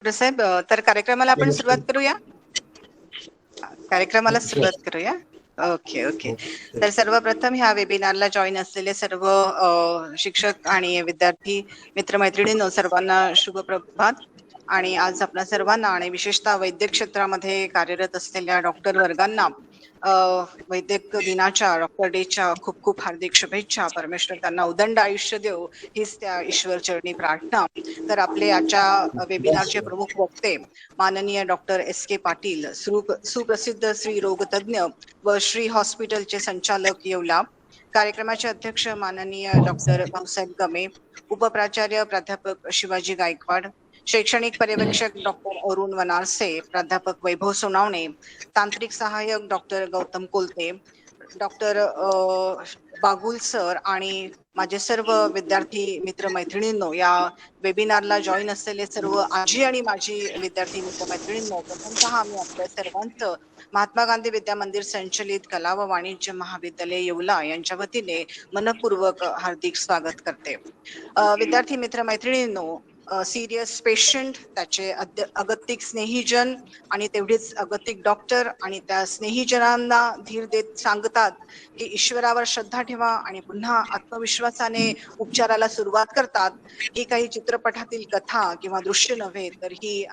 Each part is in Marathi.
डॉक्टर साहेब, तर कार्यक्रमाला आपण सुरुवात करूया. Okay okay. तर सर्वप्रथम ह्या वेबिनारला जॉईन असलेले सर्व शिक्षक आणि विद्यार्थी मित्रमैत्रिणींनो, सर्वांना शुभ प्रभात. आणि आज आपल्या सर्वांना आणि विशेषतः वैद्यक क्षेत्रामध्ये कार्यरत असलेल्या डॉक्टर वर्गांना वैद्यक दिनाच्या, डॉक्टर डेच्या खूप खूप हार्दिक शुभेच्छा. परमेश्वर त्यांना उदंड आयुष्य देव, हीच त्या ईश्वर चरणी प्रार्थना. तर आपले आजच्या वेबिनारचे प्रमुख वक्ते माननीय डॉक्टर S.K. पाटील, सुप्रसिद्ध श्री रोगतज्ञ व श्री हॉस्पिटलचे संचालक येवला. कार्यक्रमाचे अध्यक्ष माननीय डॉक्टर भाऊसाहेब गमे, उपप्राचार्य प्राध्यापक शिवाजी गायकवाड, शैक्षणिक पर्यवेक्षक डॉक्टर अरुण वनारसे, प्राध्यापक वैभव सोनावणे, तांत्रिक सहाय्यक doctor Gautam Kolte, doctor Bagul sir आणि माझे सर्व विद्यार्थी मित्रमैत्रिणींनो, या वेबिनारला जॉईन असलेले सर्व आजी आणि माजी विद्यार्थी मित्रमैत्रिणींनो, प्रथमतः मी आपल्या सर्वांचं महात्मा गांधी विद्या मंदिर संचलित कला व वाणिज्य महाविद्यालय येवला यांच्या वतीने मनपूर्वक हार्दिक स्वागत करते. विद्यार्थी मित्रमैत्रिणींनो, सिरियस पेशंट, त्याचे अगतिक स्नेहीजन आणि तेवढेच अगतिक डॉक्टर आणि त्या स्नेहीजनांना धीर देत सांगतात की ईश्वरावर श्रद्धा ठेवा आणि पुन्हा आत्मविश्वासाने उपचाराला सुरुवात करतात. ही काही चित्रपटातील कथा किंवा दृश्य नव्हे, तर ही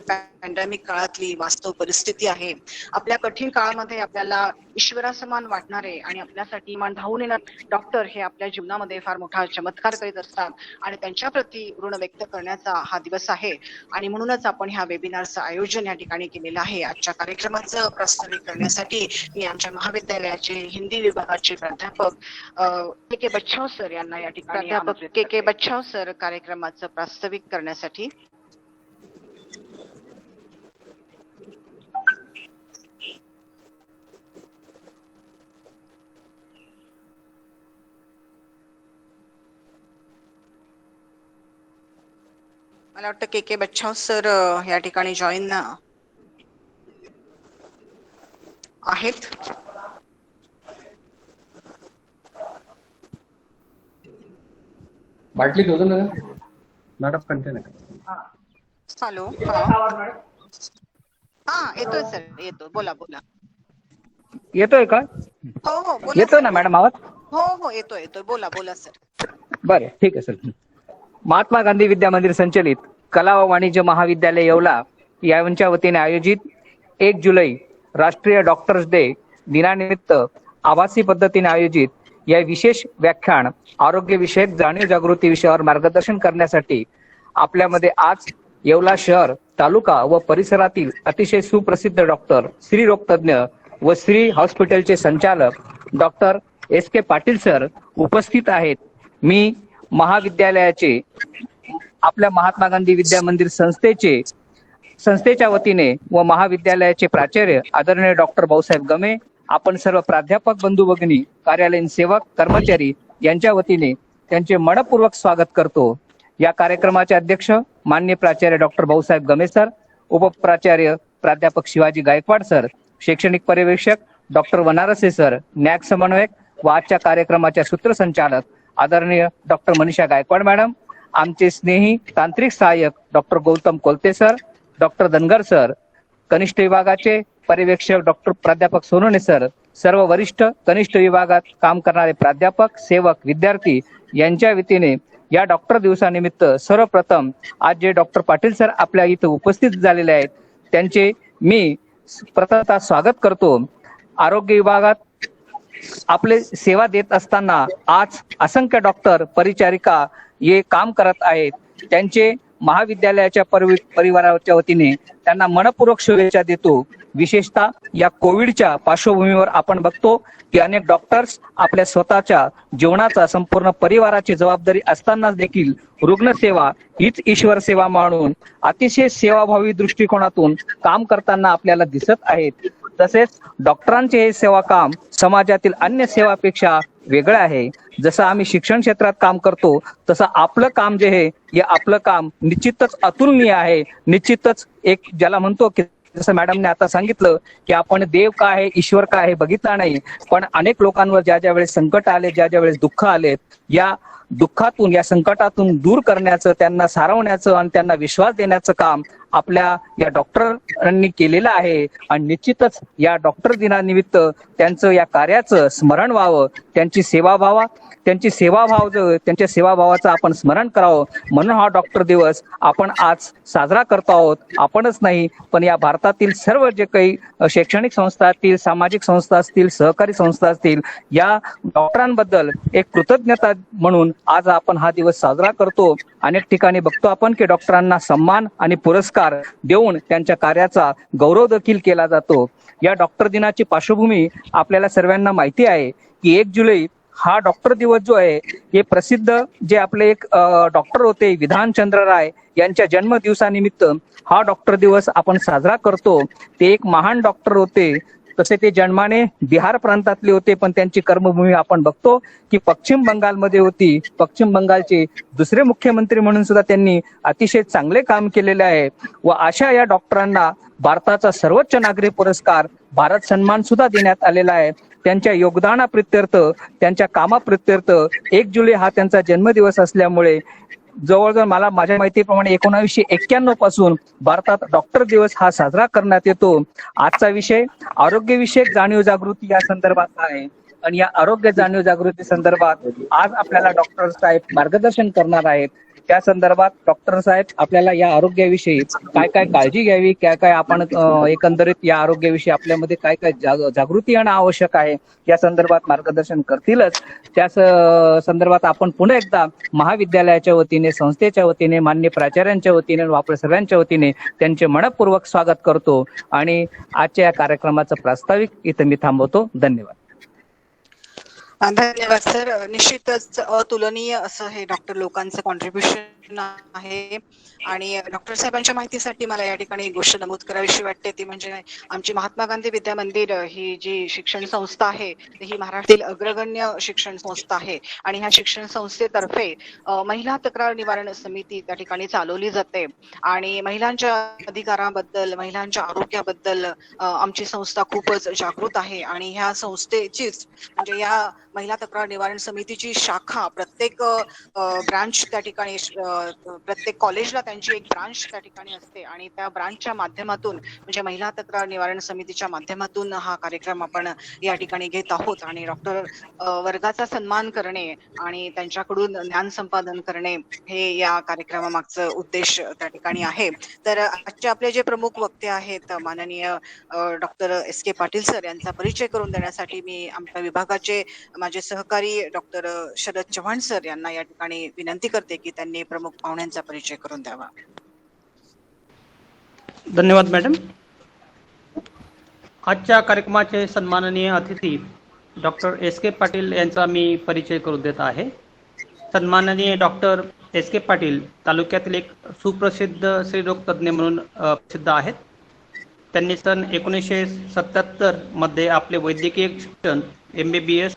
पॅन्डेमिक काळातली वास्तव परिस्थिती आहे. आपल्या कठीण काळामध्ये आपल्याला ईश्वरासमान वाटणारे आणि आपल्यासाठी मान धावून येणारे डॉक्टर हे आपल्या जीवनामध्ये फार मोठा चमत्कार करीत असतात आणि त्यांच्या प्रती ऋण व्यक्त करण्याचा हा दिवस आहे. आणि म्हणूनच आपण ह्या वेबिनारचं आयोजन या ठिकाणी केलेलं आहे. आजच्या कार्यक्रमाचं प्रास्ताविक करण्यासाठी मी आमच्या महाविद्यालयाचे हिंदी विभागाचे प्राध्यापक के बच्छाव सर यांना या ठिकाणी, प्राध्यापक के बच्छाव सर कार्यक्रमाचं प्रास्ताविक करण्यासाठी. मला वाटतं के बच्छाव सर या ठिकाणी जॉईन आहेत. बाटली ठेवतो ना मॅडम, कंटेनर. हॅलो, हा येतोय सर, येतो, बोला बोला. येतोय का? हो हो बोला. येतोय ना मॅडम आवाज? हो हो येतोय येतोय, बोला बोला सर. बरं, ठीक आहे सर. महात्मा गांधी विद्या मंदिर संचलित कला व वाणिज्य महाविद्यालय येवला यांच्या वतीने आयोजित 1 जुलै राष्ट्रीय डॉक्टर्स डे दिनानिमित्त आभासी पद्धतीने आयोजित या विशेष व्याख्यान आरोग्य विषयक जाणीव जागृती विषयावर मार्गदर्शन करण्यासाठी आपल्यामध्ये आज येवला शहर, तालुका व परिसरातील अतिशय सुप्रसिद्ध डॉक्टर, श्री रोगतज्ञ व श्री हॉस्पिटलचे संचालक डॉक्टर S.K. पाटील सर उपस्थित आहेत. मी महाविद्यालयाचे, आपल्या महात्मा गांधी विद्या मंदिर संस्थेच्या वतीने व महाविद्यालयाचे प्राचार्य आदरणीय डॉक्टर भाऊसाहेब गमे, आपण सर्व प्राध्यापक बंधू भगिनी, कार्यालयीन सेवक, कर्मचारी यांच्या वतीने त्यांचे मनपूर्वक स्वागत करतो. या कार्यक्रमाचे अध्यक्ष माननीय प्राचार्य डॉक्टर भाऊसाहेब गमे सर, उपप्राचार्य प्राध्यापक शिवाजी गायकवाड सर, शैक्षणिक पर्यवेक्षक डॉक्टर वनारसे सर, न्याक समन्वयक व आजच्या कार्यक्रमाच्या सूत्रसंचालक आदरणीय डॉक्टर मनीषा गायकवाड मॅडम, आमचे स्नेही तांत्रिक सहाय्यक doctor Gautam Kolte sir, doctor Dhangar sir, कनिष्ठ विभागाचे पर्यवेक्षक डॉक्टर प्राध्यापक सोनवणे सर, सर्व वरिष्ठ कनिष्ठ विभागात काम करणारे प्राध्यापक, सेवक, विद्यार्थी यांच्या वतीने या डॉक्टर दिवसानिमित्त सर्वप्रथम आज जे डॉक्टर पाटील सर आपल्या इथं उपस्थित झालेले आहेत त्यांचे मी प्रथमतः स्वागत करतो. आरोग्य विभागात आपले सेवा देत असताना आज असंख्य डॉक्टर, परिचारिका हे काम करत आहेत. त्यांचे महाविद्यालयाच्या परिवाराच्या वतीने त्यांना मनपूर्वक शुभेच्छा देतो. विशेषतः या कोविडच्या पार्श्वभूमीवर आपण बघतो की अनेक डॉक्टर्स आपल्या स्वतःच्या जीवनाचा, संपूर्ण परिवाराची जबाबदारी असताना देखील रुग्णसेवा हीच ईश्वर सेवा मानून अतिशय सेवाभावी दृष्टिकोनातून काम करताना आपल्याला दिसत आहेत. तसेच डॉक्टरांचे हे सेवा काम समाजातील अन्य सेवापेक्षा वेगळं आहे. जसं आम्ही शिक्षण क्षेत्रात काम करतो तसं आपलं काम जे आहे, हे आपलं काम निश्चितच अतुलनीय आहे. निश्चितच एक ज्याला म्हणतो की जसं मॅडमने आता सांगितलं की आपण देव काय आहे, ईश्वर काय आहे बघितला नाही, पण अनेक लोकांवर ज्या वेळेस संकट आले, ज्या वेळेस दुःख आलेत, या दुःखातून, या संकटातून दूर करण्याचं, त्यांना सारवण्याचं आणि त्यांना विश्वास देण्याचं काम आपल्या या डॉक्टरांनी केलेलं आहे. आणि निश्चितच या डॉक्टर दिनानिमित्त त्यांचं या कार्याचं स्मरण व्हावं, त्यांच्या सेवाभावाचं आपण स्मरण करावं, म्हणून हा डॉक्टर दिवस आपण आज साजरा करतो आहोत. आपणच नाही, पण या भारतातील सर्व जे काही शैक्षणिक संस्था असतील, सामाजिक संस्था असतील, सहकारी संस्था असतील, या डॉक्टरांबद्दल एक कृतज्ञता म्हणून आज आपण हा दिवस साजरा करतो. अनेक ठिकाणी बघतो आपण की डॉक्टरांना सन्मान आणि पुरस्कार देऊन त्यांच्या कार्याचा गौरव देखील केला जातो. या डॉक्टर दिनाची पार्श्वभूमी आपल्याला सर्वांना माहिती आहे की 1 जुलै हा डॉक्टर दिवस जो आहे, हे प्रसिद्ध जे आपले एक डॉक्टर होते विधानचंद्र राय यांच्या जन्मदिवसानिमित्त हा डॉक्टर दिवस आपण साजरा करतो. ते एक महान डॉक्टर होते. तसे ते जन्माने बिहार प्रांतातले होते, पण त्यांची कर्मभूमी आपण बघतो की पश्चिम बंगालमध्ये होती. पश्चिम बंगालचे दुसरे मुख्यमंत्री म्हणून सुद्धा त्यांनी अतिशय चांगले काम केलेले आहे. व अशा या डॉक्टरांना भारताचा सर्वोच्च नागरी पुरस्कार भारत सन्मान सुद्धा देण्यात आलेला आहे. त्यांच्या योगदानाप्रित्यर्थ, त्यांच्या कामाप्रित्यर्थ 1 जुलै हा त्यांचा जन्मदिवस असल्यामुळे जवळजवळ मला माझ्या माहितीप्रमाणे 1991 पासून भारतात डॉक्टर दिवस हा साजरा करण्यात येतो. आजचा विषय आरोग्यविषयक जाणीव जागृती या संदर्भात आहे. आणि या आरोग्य जाणीव जागृती संदर्भात आज आपल्याला डॉक्टर साहेब मार्गदर्शन करणार आहेत. त्या संदर्भात डॉक्टर साहेब आपल्याला या आरोग्याविषयी काय काय काळजी घ्यावी, काय काय आपण एकंदरीत या आरोग्याविषयी आपल्यामध्ये काय काय जागृती आणणं आवश्यक आहे या संदर्भात मार्गदर्शन करतीलच. त्या संदर्भात आपण पुन्हा एकदा महाविद्यालयाच्या वतीने, संस्थेच्या वतीने, मान्य प्राचार्यांच्या वतीने, आपल्या सर्वांच्या वतीने त्यांचे मनपूर्वक स्वागत करतो. आणि आजच्या या कार्यक्रमाचं प्रास्ताविक इथं मी थांबवतो. धन्यवाद. धन्यवाद सर. निश्चितच अतुलनीय असं हे डॉक्टर लोकांचं कॉन्ट्रीब्युशन आहे. आणि डॉक्टर साहेबांच्या माहितीसाठी मला या ठिकाणी एक गोष्ट नमूद करावीशी वाटते, ती म्हणजे आमची महात्मा गांधी विद्या मंदिर ही जी शिक्षण संस्था आहे, ही महाराष्ट्रातील अग्रगण्य शिक्षण संस्था आहे. आणि ह्या शिक्षण संस्थेतर्फे महिला तक्रार निवारण समिती त्या ठिकाणी चालवली जाते. आणि महिलांच्या अधिकाराबद्दल, महिलांच्या आरोग्याबद्दल आमची संस्था खूपच जागृत आहे. आणि ह्या संस्थेचीच म्हणजे या महिला तक्रार निवारण समितीची शाखा प्रत्येक ब्रांच त्या ठिकाणी, प्रत्येक कॉलेजला त्यांची एक ब्रांच त्या ठिकाणी असते. आणि त्या ब्रांचच्या माध्यमातून म्हणजे महिला तक्रार निवारण समितीच्या माध्यमातून हा कार्यक्रम आपण या ठिकाणी घेत आहोत. आणि डॉक्टर वर्गाचा सन्मान करणे आणि त्यांच्याकडून ज्ञान संपादन करणे हे या कार्यक्रमामागचं उद्देश त्या ठिकाणी आहे. तर आजचे आपले जे प्रमुख वक्ते आहेत, माननीय डॉक्टर S.K. पाटील सर यांचा परिचय करून देण्यासाठी मी आमच्या विभागाचे माझे सहकारी डॉक्टर शरद चव्हाण सर यांना या ठिकाणी विनंती करते की त्यांनी प्रमुख पाहुण्यांचा परिचय करून द्यावा. धन्यवाद मॅडम. आजच्या कार्यक्रमाचे सन्माननीय अतिथी डॉक्टर S.K. पाटील यांचा मी परिचय करून देत आहे. सन्माननीय डॉक्टर S.K. पाटील तालुक्यातील एक सुप्रसिद्ध स्त्रीरोग तज्ज्ञ म्हणून प्रसिद्ध आहेत. त्यांनी सन 1977 मध्ये आपले वैद्यकीय शिक्षण MBBS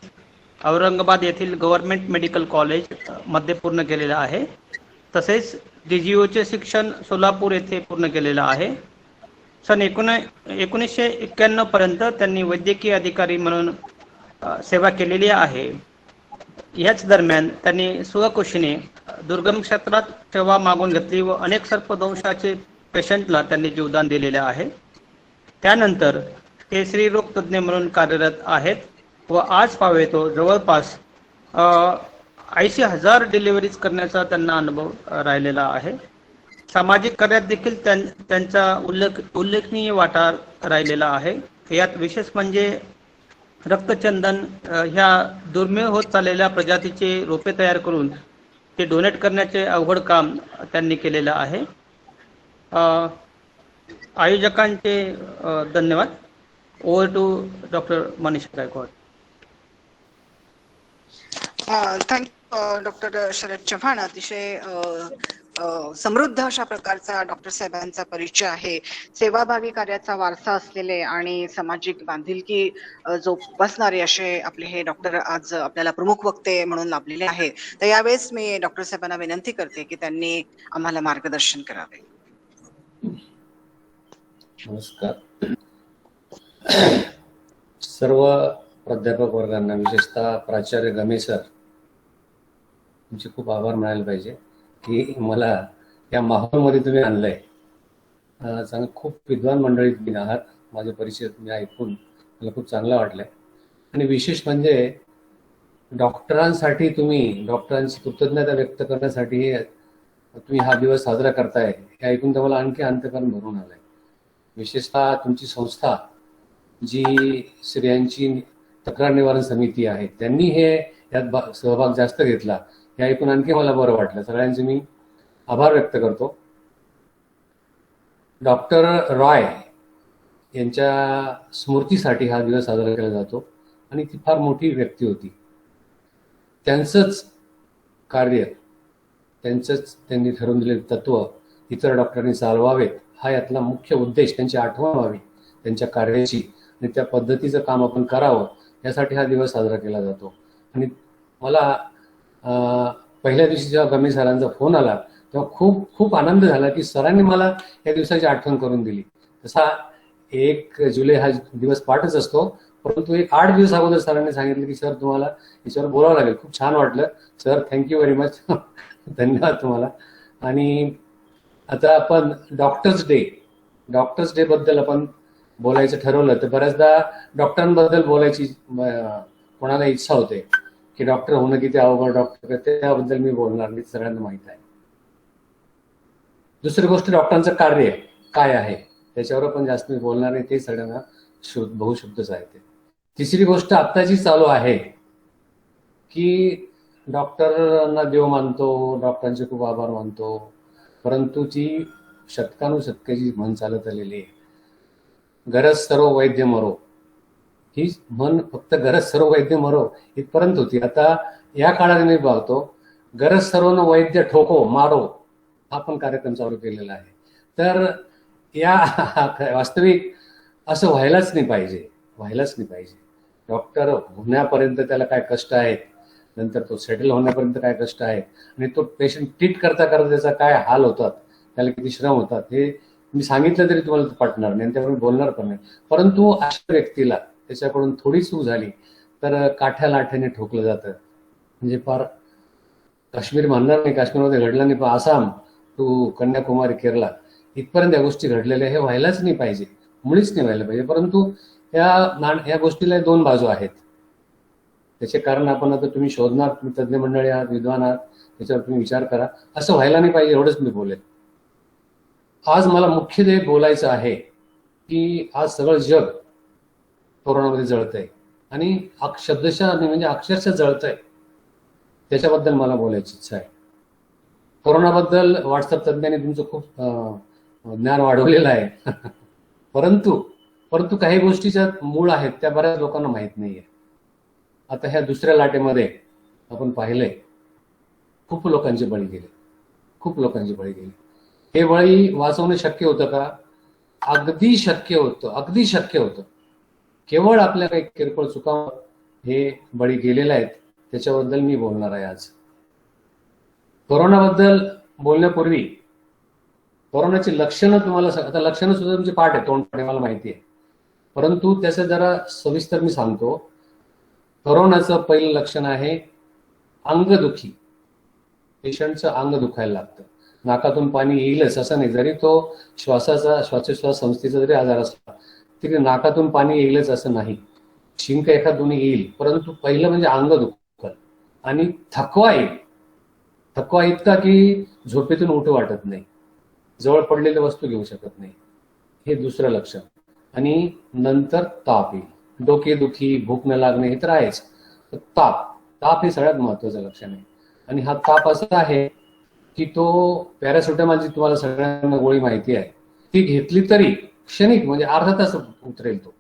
औरंगाबाद येथील गव्हर्नमेंट मेडिकल कॉलेज मध्ये पूर्ण केलेलं आहे. तसेच DGOचे शिक्षण सोलापूर येथे पूर्ण केलेलं आहे. सन 1991 पर्यंत त्यांनी वैद्यकीय अधिकारी म्हणून सेवा केलेली आहे. याच दरम्यान त्यांनी स्वखुशीने दुर्गम क्षेत्रात सेवा मागून घेतली व अनेक सर्पदंशाचे पेशंटला त्यांनी जीवदान दिलेले आहे. त्यानंतर ते स्त्रीरोग तज्ज्ञ म्हणून कार्यरत आहेत व आज पावे तो जवळपास 80,000 डिलिव्हरीज करण्याचा त्यांना अनुभव राहिलेला आहे. सामाजिक कार्यात देखील त्यांचा उल्लेखनीय वाटा राहिलेला आहे. यात विशेष म्हणजे रक्तचंदन ह्या दुर्मिळ होत चाललेल्या प्रजातीचे रोपे तयार करून ते डोनेट करण्याचे अवघड काम त्यांनी केलेलं आहे. आयोजकांचे धन्यवाद. Over to doctor Manisha Gaikwad. Thank you doctor Sharad Chavan. अतिशय समृद्ध अशा प्रकारचा डॉक्टर साहेबांचा परिचय आहे. सेवाभावी कार्याचा वारसा असलेले आणि सामाजिक बांधिलकी जोपासणारे असे आपले हे डॉक्टर आज आपल्याला प्रमुख वक्ते म्हणून लाभलेले आहेत. तर यावेळेस मी डॉक्टर साहेबांना विनंती करते की त्यांनी आम्हाला मार्गदर्शन करावे. नमस्कार. सर्व प्राध्यापक वर्गांना, विशेषतः प्राचार्य गमे सर, तुमचे खूप आभार मानायला पाहिजे की मला या माहोलमध्ये तुम्ही आणलंय. खूप विद्वान मंडळी तुम्ही आहात. माझे परिचय तुम्ही ऐकून मला खूप चांगलं वाटलंय. आणि विशेष म्हणजे डॉक्टरांसाठी तुम्ही, डॉक्टरांची कृतज्ञता व्यक्त करण्यासाठी तुम्ही हा दिवस साजरा करताय हे ऐकून तर मला आणखी अंतकरण भरून आलंय. विशेषतः तुमची संस्था जी स्त्रियांची तक्रार निवारण समिती आहे, त्यांनी यात सहभाग जास्त घेतला हे ऐकून आणखी मला बरं वाटलं. सगळ्यांचे मी आभार व्यक्त करतो. डॉक्टर रॉय यांच्या स्मृतीसाठी हा दिवस साजरा केला जातो आणि ती फार मोठी व्यक्ती होती. त्यांचंच कार्य, त्यांनी ठरवून दिलेले तत्व इतर डॉक्टरांनी चालवावेत हा यातला मुख्य उद्देश. त्यांची आठवण व्हावी त्यांच्या कार्याची आणि त्या पद्धतीचं काम आपण करावं यासाठी हा दिवस साजरा केला जातो. आणि मला पहिल्या दिवशी जेव्हा गमे सरांचा फोन आला तेव्हा खूप खूप आनंद झाला की सरांनी मला या दिवसाची आठवण करून दिली. तसा 1 जुलै हा दिवस पाठच असतो, परंतु 8 दिवस अगोदर सरांनी सांगितलं की सर तुम्हाला याच्यावर बोलावं लागेल. खूप छान वाटलं सर, थँक्यू व्हेरी मच. धन्यवाद तुम्हाला. आणि आता आपण डॉक्टर्स डे बद्दल आपण बोलायचं ठरवलं तर बऱ्याचदा डॉक्टरांबद्दल बोलायची कोणाला इच्छा होते की डॉक्टर होणं किती अवघड, डॉक्टर त्याबद्दल मी बोलणार नाही, सगळ्यांना माहित आहे. दुसरी गोष्ट डॉक्टरांचं कार्य काय आहे त्याच्यावर पण जास्त मी बोलणार नाही, ते सगळ्यांना बहुशब्दच आहे ते. तिसरी गोष्ट आत्ताची चालू आहे की डॉक्टरांना देव मानतो, डॉक्टरांचे खूप आभार मानतो, परंतु ती शतकानुशतके जी म्हण चालत आलेली आहे, गरज सर्व वैद्य मरो, ही म्हण फक्त गरज सर्व वैद्य मरो इथपर्यंत होती. आता या काळात मी पाहतो गरज सर्व वैद्य ठोको मारो हा पण कार्यक्रम चालू केलेला आहे. तर या वास्तविक असं व्हायलाच नाही पाहिजे. डॉक्टर होण्यापर्यंत त्याला काय कष्ट आहेत, नंतर तो सेटल होण्यापर्यंत काय कष्ट आहेत, आणि तो पेशंट ट्रीट करता करता त्याचा काय हाल होतात, त्याला किती श्रम होतात, हे मी सांगितलं तरी तुम्हाला पटणार नाही आणि त्यामुळे बोलणार पण नाही. परंतु अशा व्यक्तीला त्याच्याकडून थोडी चूक झाली तर काठ्या लाठ्याने ठोकलं जातं. म्हणजे फार काश्मीर म्हणणार नाही, काश्मीरमध्ये घडलं नाही, पण आसाम टू कन्याकुमारी केरला इथपर्यंत या गोष्टी घडलेल्या हे व्हायलाच नाही पाहिजे, मुळीच नाही व्हायला पाहिजे. परंतु या गोष्टीला 2 बाजू आहेत. त्याचे कारण आपण आता तुम्ही शोधणार, तुम्ही तज्ज्ञ मंडळी आहात, विद्वान आहात, त्याच्यावर तुम्ही विचार करा. असं व्हायला नाही पाहिजे एवढंच मी बोलेल. आज मला मुख्य बोलायचं आहे की आज सगळं जग कोरोनामध्ये जळतंय आणि शब्दशः म्हणजे अक्षरशः जळतंय. त्याच्याबद्दल मला बोलायची इच्छा आहे. कोरोनाबद्दल व्हॉट्सअप तज्ज्ञांनी तुमचं खूप ज्ञान वाढवलेलं आहे. परंतु काही गोष्टीच्या मूळ आहेत त्या बऱ्याच लोकांना माहित नाहीये. आता ह्या दुसऱ्या लाटेमध्ये आपण पाहिलंय खूप लोकांचे बळी गेले. हे बळी वाचवणं शक्य होतं का? अगदी शक्य होतं. केवळ आपल्या काही किरकोळ चुका हे बळी गेलेले आहेत, त्याच्याबद्दल मी बोलणार आहे आज. कोरोनाबद्दल बोलण्यापूर्वी कोरोनाची लक्षणं तुम्हाला, आता लक्षणं सुद्धा तुमचे पाठ आहे, तोंड मला माहिती आहे, परंतु त्याचं जरा सविस्तर मी सांगतो. कोरोनाचं पहिलं लक्षण आहे अंगदुखी. पेशंटचं अंग दुखायला लागतं. नाकातून पाणी येईलच असं नाही, जरी तो श्वासोच्छ्वास संस्थेचा जरी आजार असला तरी नाकातून पाणी येईलच असं नाही. शिंक एखाद दोन्ही येईल, परंतु पहिलं म्हणजे अंग दुखल आणि थकवा येईल. थकवा इतका की झोपेतून उठू वाटत नाही, जवळ पडलेल्या वस्तू घेऊ शकत नाही, हे दुसरं लक्षण. आणि नंतर ताप येईल, डोकेदुखी, भूक न लागणे हे तर आहेच. ताप हे सगळ्यात महत्वाचं लक्षण आहे. आणि हा ताप असा आहे की तो पॅरासिटामॉलची तुम्हाला सगळ्यांना गोळी माहिती आहे, ती घेतली तरी क्षणिक म्हणजे अर्धा तास उतरेल तो.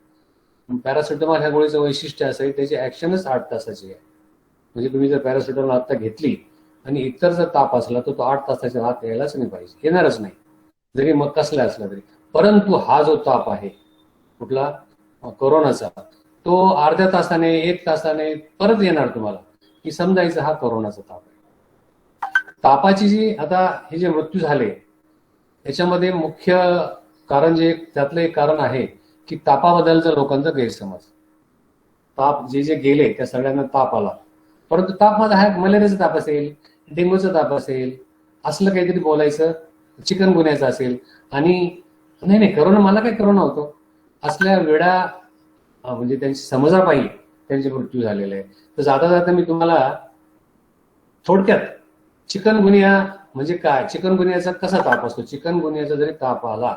पॅरासिटामॉल ह्या गोळीचं वैशिष्ट्य असं आहे त्याची ऍक्शनच 8 तासाची आहे. म्हणजे तुम्ही जर पॅरासिटामॉल आता घेतली आणि इतर जर ताप असला तर तो 8 तासाच्या आत यायलाच नाही पाहिजे, येणारच नाही, जरी मग कसला असला तरी. परंतु हा जो ताप आहे कुठला कोरोनाचा, तो अर्ध्या तासाने 1 तासाने परत येणार तुम्हाला, की समजायचं हा कोरोनाचा ताप आहे. तापाची जी आता हे जे मृत्यू झाले याच्यामध्ये मुख्य कारण त्यातलं एक कारण आहे की तापाबद्दलचा लोकांचा गैरसमज. ताप जे गेले त्या सगळ्यांना ताप आला, परंतु ताप माझा हा मलेरियाचा ताप असेल, डेंग्यूचा ताप असेल, असलं काहीतरी बोलायचं, चिकनगुन्याचा असेल. आणि नाही नाही करोना, मला काय करोना होतो, असल्या वेळा म्हणजे त्यांची समजापायी त्यांचे मृत्यू झालेले आहे. तर जाता जाता मी तुम्हाला थोडक्यात चिकनगुनिया म्हणजे काय, चिकनगुनियाचा कसा ताप असतो. चिकनगुनियाचा जरी ताप आला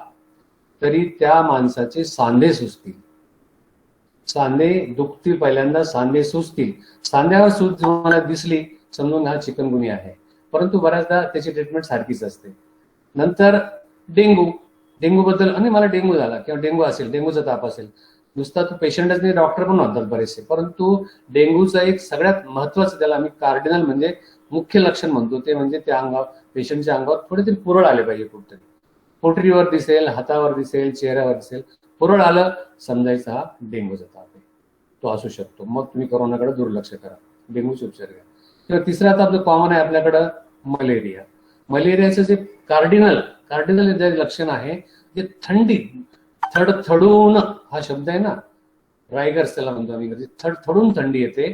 तरी त्या माणसाचे सांधे सुजतील, सांधे दुखतील, पहिल्यांदा सांधे सुजतील. सांध्यावर सूज तुम्हाला दिसली समजून हा चिकनगुनिया आहे, परंतु बऱ्याचदा त्याची ट्रीटमेंट सारखीच असते. नंतर डेंग्यू बद्दल, आणि मला डेंग्यू झाला किंवा डेंग्यू असेल, डेंग्यूचा ताप असेल, नुसता तो पेशंटच नाही, डॉक्टर पण होतात बरेचसे. परंतु डेंग्यूचा एक सगळ्यात महत्वाचं, त्याला आम्ही कार्डिनल म्हणजे मुख्य लक्षण म्हणतो, ते म्हणजे त्या अंगावर, पेशंटच्या अंगावर थोडेतरी पुरळ आले पाहिजे. कुठतरी पोटरीवर दिसेल, हातावर दिसेल, चेहऱ्यावर दिसेल, पुरळ आलं समजायचा हा डेंग्यूचा ताप आहे, तो असू शकतो. मग तुम्ही कोरोनाकडे दुर्लक्ष करा, डेंग्यूचे उपचार घ्या. किंवा तिसरा ताप जो कॉमन आहे आपल्याकडं, मलेरिया. मलेरियाचं जे कार्डिनल जे लक्षण आहे, जे थंडी, थडथडून हा शब्द आहे ना, रायगर्स त्याला म्हणतो आम्ही, थडथडून थंडी येते.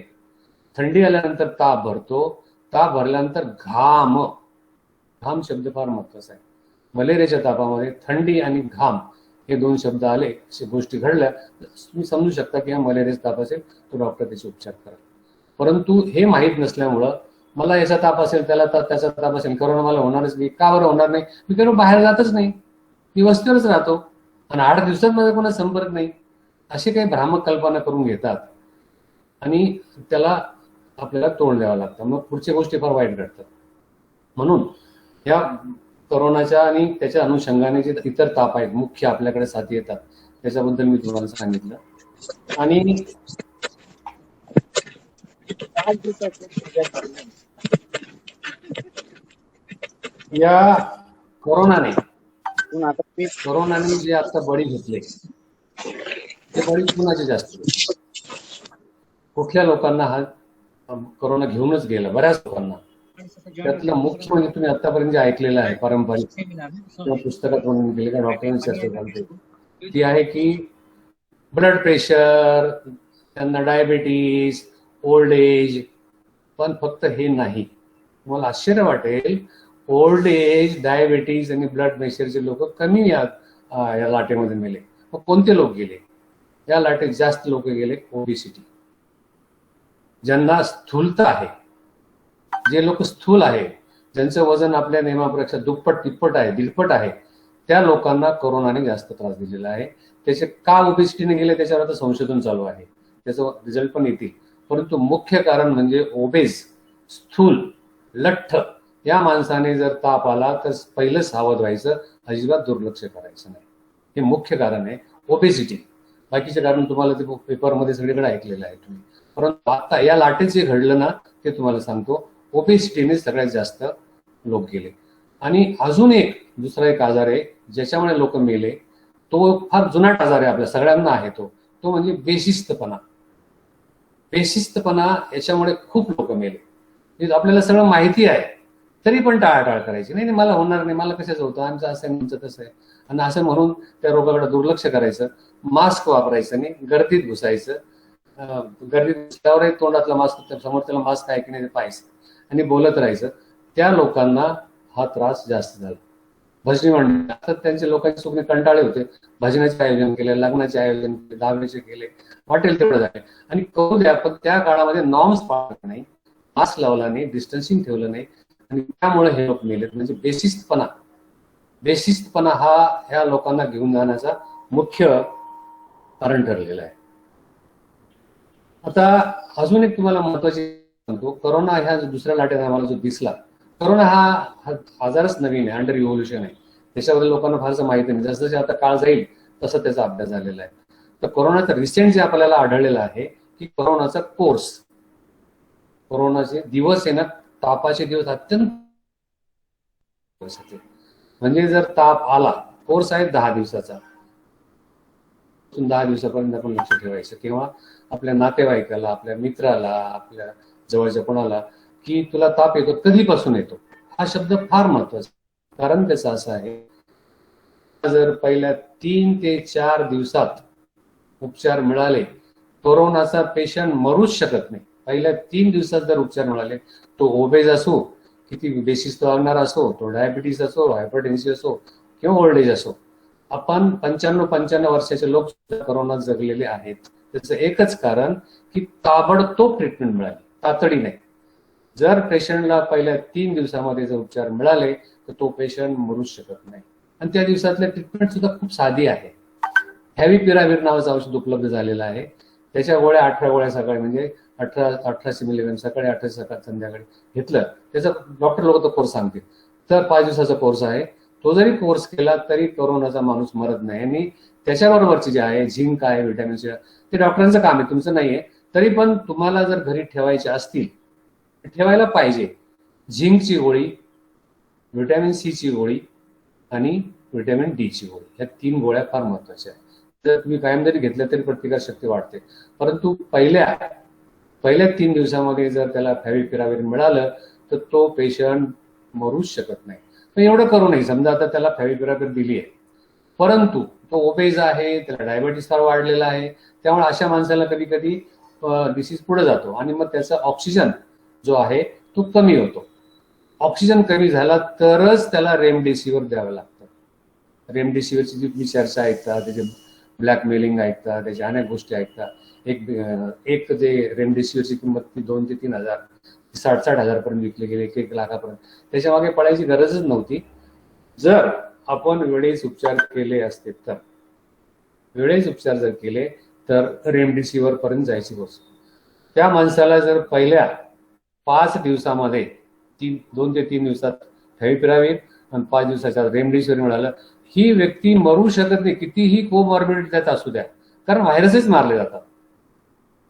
थंडी आल्यानंतर ताप भरतो, ताप भरल्यानंतर घाम शब्द फार महत्वाचा आहे. मलेरियाच्या तापामध्ये थंडी आणि घाम हे दोन शब्द आले, अशा गोष्टी घडल्या, तुम्ही समजू शकता की हा मलेरियाचा ताप असेल, तो डॉक्टर त्याचे उपचार करा. परंतु हे माहीत नसल्यामुळं मला याचा ताप असेल, त्याचा ताप असेल, करोना मला होणारच नाही, का बरं होणार नाही, मी करून बाहेर जातच नाही, मी वस्तीवरच राहतो आणि 8 दिवसात माझा कोणा संपर्क नाही, अशी काही भ्रामक कल्पना करून घेतात आणि त्याला आपल्याला तोंड द्यावं लागतं. मग पुढच्या गोष्टी फार वाईट घडतात. म्हणून या करोनाच्या आणि त्याच्या अनुषंगाने जे इतर ताप आहेत, मुख्य आपल्याकडे साथी येतात, त्याच्याबद्दल मी तुम्हाला सांगितलं. आणि या कोरोनाने जे आता बळी घेतले, ते बळी कुणाचे जास्त, कुठल्या लोकांना हा कोरोना घेऊनच गेला, बऱ्याच लोकांना. त्यातलं मुख्य म्हणजे तुम्ही आतापर्यंत जे ऐकलेलं आहे पारंपरिक किंवा पुस्तकात म्हणून गेले का डॉक्टरांनी चर्चा करते, ती आहे की ब्लड प्रेशर, त्यांना डायबिटीज, ओल्ड एज. पण फक्त हे नाही, तुम्हाला आश्चर्य वाटेल, ओल्ड एज, डायबिटीज आणि ब्लड प्रेशरचे लोक कमी या लाटेमध्ये मेले. मग कोणते लोक गेले या लाटेत? जास्त लोक गेले ओबेसिटी, ज्यांना स्थूलता आहे, जे लोक स्थूल आहे, ज्यांचं वजन आपल्या नियमापेक्षा दुप्पट, तिप्पट आहे, दीडपट आहे, त्या लोकांना कोरोनाने जास्त त्रास दिलेला आहे. त्याचे का ओबेसिटीने गेले त्याच्यावर आता संशोधन चालू आहे, त्याचं रिझल्ट पण येतील. परंतु मुख्य कारण म्हणजे ओबेस, स्थूल, लठ्ठ या माणसाने जर ताप आला तर पहिलं सावध व्हायचं, अजिबात दुर्लक्ष करायचं नाही. हे मुख्य कारण आहे ओबेसिटी. बाकीचे कारण तुम्हाला ते पेपरमध्ये सगळीकडे ऐकलेलं आहे तुम्ही. परंतु आता या लाटेत जे घडलं ना, ते तुम्हाला सांगतो, ओबेसिटीने सगळ्यात जास्त लोक गेले. आणि अजून दुसरा एक आजार आहे ज्याच्यामुळे लोक मेले, तो फार जुनाट आजार आहे, आपल्या सगळ्यांना आहे तो म्हणजे बेशिस्तपणा. बेशिस्तपणा याच्यामुळे खूप लोक मेले. आपल्याला सगळं माहिती आहे तरी पण टाळाटाळ करायची, नाही मला होणार नाही, मला कशाच होतं, आमचं असं आहे, आमचं तसं आहे, आणि असं म्हणून त्या रोगाकडे दुर्लक्ष करायचं. मास्क वापरायचं नाही, गर्दीत घुसायचं, गर्दीत घुसल्यावरही तोंडातला मास्क, समोर त्याला मास्क आहे की नाही पाहायचं आणि बोलत राहायचं. त्या लोकांना हा त्रास जास्त झाला. भजनी मंडळ आता त्यांचे लोकांचे सुखने कंटाळे होते, भजनाचे आयोजन केले, लग्नाचे आयोजन केले, दहावीचे केले, वाटेल तेवढं झाले. आणि करू द्या, पण त्या काळामध्ये नॉर्म्स पाळले नाही, मास्क लावला नाही, डिस्टन्सिंग ठेवलं नाही, आणि त्यामुळे हे लोक मेले. म्हणजे बेशिस्तपणा हा ह्या लोकांना घेऊन जाण्याचा मुख्य कारण ठरलेलं आहे. आता अजून एक तुम्हाला महत्वाची सांगतो, कोरोना ह्या दुसऱ्या लाटेत आम्हाला जो दिसला, कोरोना हा आजारच नवीन आहे, अंडर इव्होल्युशन आहे, त्याच्याबद्दल लोकांना फारसं माहिती नाही. जसं आता काळ जाईल तसं त्याचा अभ्यास झालेला आहे. तर कोरोनाचा रिसेंट जे आपल्याला आढळलेलं आहे की कोरोनाचा कोर्स, कोरोनाचे दिवस आहे ना, तापाचे दिवस अत्यंत, म्हणजे जर ताप आला, कोर्स आहे 10 दिवसाचा, 10 दिवसापर्यंत आपण लक्ष ठेवायचं. किंवा आपल्या नातेवाईकाला, आपल्या मित्राला, आपल्या जवळच्या कोणाला की तुला ताप येतो, कधीपासून येतो, हा शब्द फार महत्वाचा. कारण त्याचं असं आहे जर पहिल्या 3 ते 4 दिवसात उपचार मिळाले, कोरोनाचा पेशंट मरूच शकत नाही. पहिल्या 3 दिवसात जर उपचार मिळाले, तो ओबेज असो, किती बेसिस लागणार असो, तो डायबिटीस असो, हायपरटेन्सिव्ह असो किंवा ओल्ड एज असो, आपण 95 वर्षाचे लोक कोरोनात जगलेले आहेत. त्याचं एकच कारण की ताबडतोब ट्रीटमेंट मिळाली, तातडी नाही. जर पेशंटला पहिल्या 3 दिवसामध्ये जर उपचार मिळाले तर तो पेशंट मरूच शकत नाही. आणि त्या दिवसातल्या ट्रीटमेंट सुद्धा खूप साधी आहे. फॅव्हिपिराव्हिर नावाचं औषध उपलब्ध झालेलं आहे. त्याच्या गोळ्या 18 गोळ्या सकाळी, म्हणजे 1800 मिलीग्रॅम सकाळी, 1800 सकाळी, संध्याकाळी घेतलं. त्याचा डॉक्टर लोक तो कोर्स सांगतील. तर 5 दिवसाचा कोर्स आहे. तो जरी कोर्स केला तरी कोरोनाचा माणूस मरत नाही. आणि त्याच्याबरोबरची जे आहे झिंक आहे, व्हिटॅमिन सी, ते डॉक्टरांचं काम आहे, तुमचं नाहीये. तरी पण तुम्हाला जर घरी ठेवायचे असतील, ठेवायला पाहिजे. झिंकची गोळी, व्हिटॅमिन सी ची गोळी आणि व्हिटॅमिन डी ची गोळी, या 3 गोळ्या फार महत्वाच्या आहेत. जर तुम्ही कायम जरी घेतल्या तरी प्रतिकारशक्ती वाढते. परंतु पहिल्या 3 दिवसामध्ये जर त्याला फॅव्हिपिराव्हिर मिळालं तर तो पेशंट मरूच शकत नाही. पण एवढं करू नये. समजा आता त्याला फॅव्हिपिराव्हिर दिली आहे, परंतु तो ओबेज आहे, त्याला डायबिटीस फार वाढलेला आहे, त्यामुळे अशा माणसाला कधी कधी डिसीज पुढे जातो आणि मग त्याचा ऑक्सिजन जो आहे तो कमी होतो. ऑक्सिजन कमी झाला तरच त्याला रेमडेसिवीर द्यावं लागतं. रेमडेसिवीरची जी तुम्ही चर्चा ऐकता, त्याचे ब्लॅकमेलिंग ऐकता, त्याच्या अनेक गोष्टी ऐकता. एक जे रेमडेसिवीरची किंमत ती 2 ते 3 हजार, 60 हजारपर्यंत विकले गेले, 1 लाखापर्यंत. त्याच्या मागे पडायची गरजच नव्हती. जर आपण वेळेस उपचार केले असते तर, वेळेस उपचार जर केले तर रेमडेसिवीर पर्यंत जायची गोष्ट. त्या माणसाला जर पहिल्या 5 दिवसामध्ये 2 ते 3 दिवसात फॅव्हिपिराव्हिर आणि 5 दिवसाच्या रेमडेसिवीर मिळालं, ही व्यक्ती मरू शकत नाही, कितीही कोमॉर्बिडिटी त्यात असू द्या. कारण व्हायरसच मारले जातात.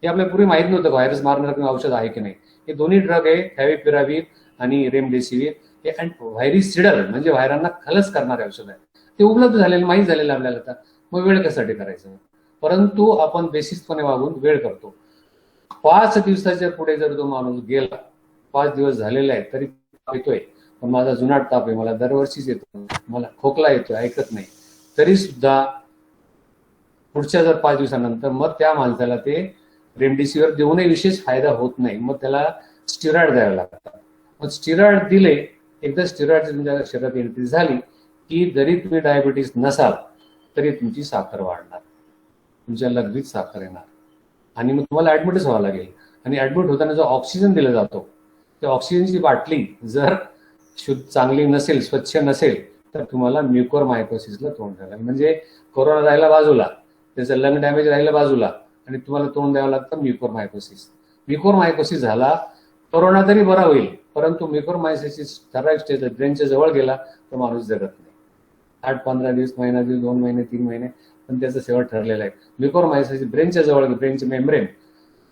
हे आपल्याला पूर्वी माहित नव्हतं व्हायरस मारणार किंवा औषध आहे की नाही. हे दोन्ही ड्रग आहे, फॅव्हिपिराव्हिर आणि रेमडेसिवीर, हे व्हायरिसिडल म्हणजे व्हायरांना खलस करणारे औषध आहे. ते उपलब्ध झालेलं, माहीत झालेलं आपल्याला. आता मग वेळ कशासाठी करायचं? परंतु आपण बेसिसपणे वागून वेळ करतो. 5 दिवसाच्या पुढे जर तो माणूस गेला, 5 दिवस झालेला आहे तरी येतोय, पण माझा जुनाट ताप आहे, मला दरवर्षीच येतो, मला खोकला येतोय, ऐकत नाही, तरी सुद्धा पुढच्या जर 5 दिवसानंतर मग त्या माणसाला ते रेमडेसिवीर देऊनही विशेष फायदा होत नाही. मग त्याला स्टिरॉइड द्यावे लागतात. मग स्टिरॉइड दिले, एकदा स्टिरॉइड तुमच्या शरीरात एंट्री झाली की जरी तुम्ही डायबिटीस नसाल तरी तुमची साखर वाढणार, तुमच्या लघवीत साखर येणार आणि मग तुम्हाला ऍडमिटच व्हावं लागेल. आणि ऍडमिट होताना जो ऑक्सिजन दिला जातो, त्या ऑक्सिजनची बाटली जर शुद्ध चांगली नसेल, स्वच्छ नसेल, तर तुम्हाला म्युकोरमायकोसिसला तोंड द्यावं लागेल. म्हणजे कोरोना राहिला बाजूला, त्याचं लंग डॅमेज राहिलं बाजूला आणि तुम्हाला तोंड द्यावं लागतं म्युकोरमायकोसिस. म्युकोरमायकोसिस झाला, कोरोना तरी बरा होईल, परंतु म्युकोरमायकोसिस ठराविक स्टेज ब्रेनच्या जवळ गेला तर माणूस जगत नाही. 8-15 दिवस, महिना दिवस, 2 महिने, 3 महिने, पण त्याचं शेवट ठरलेलं आहे. म्युकोरमायकोसिस ब्रेनच्या जवळ, ब्रेनचे मेम्ब्रेन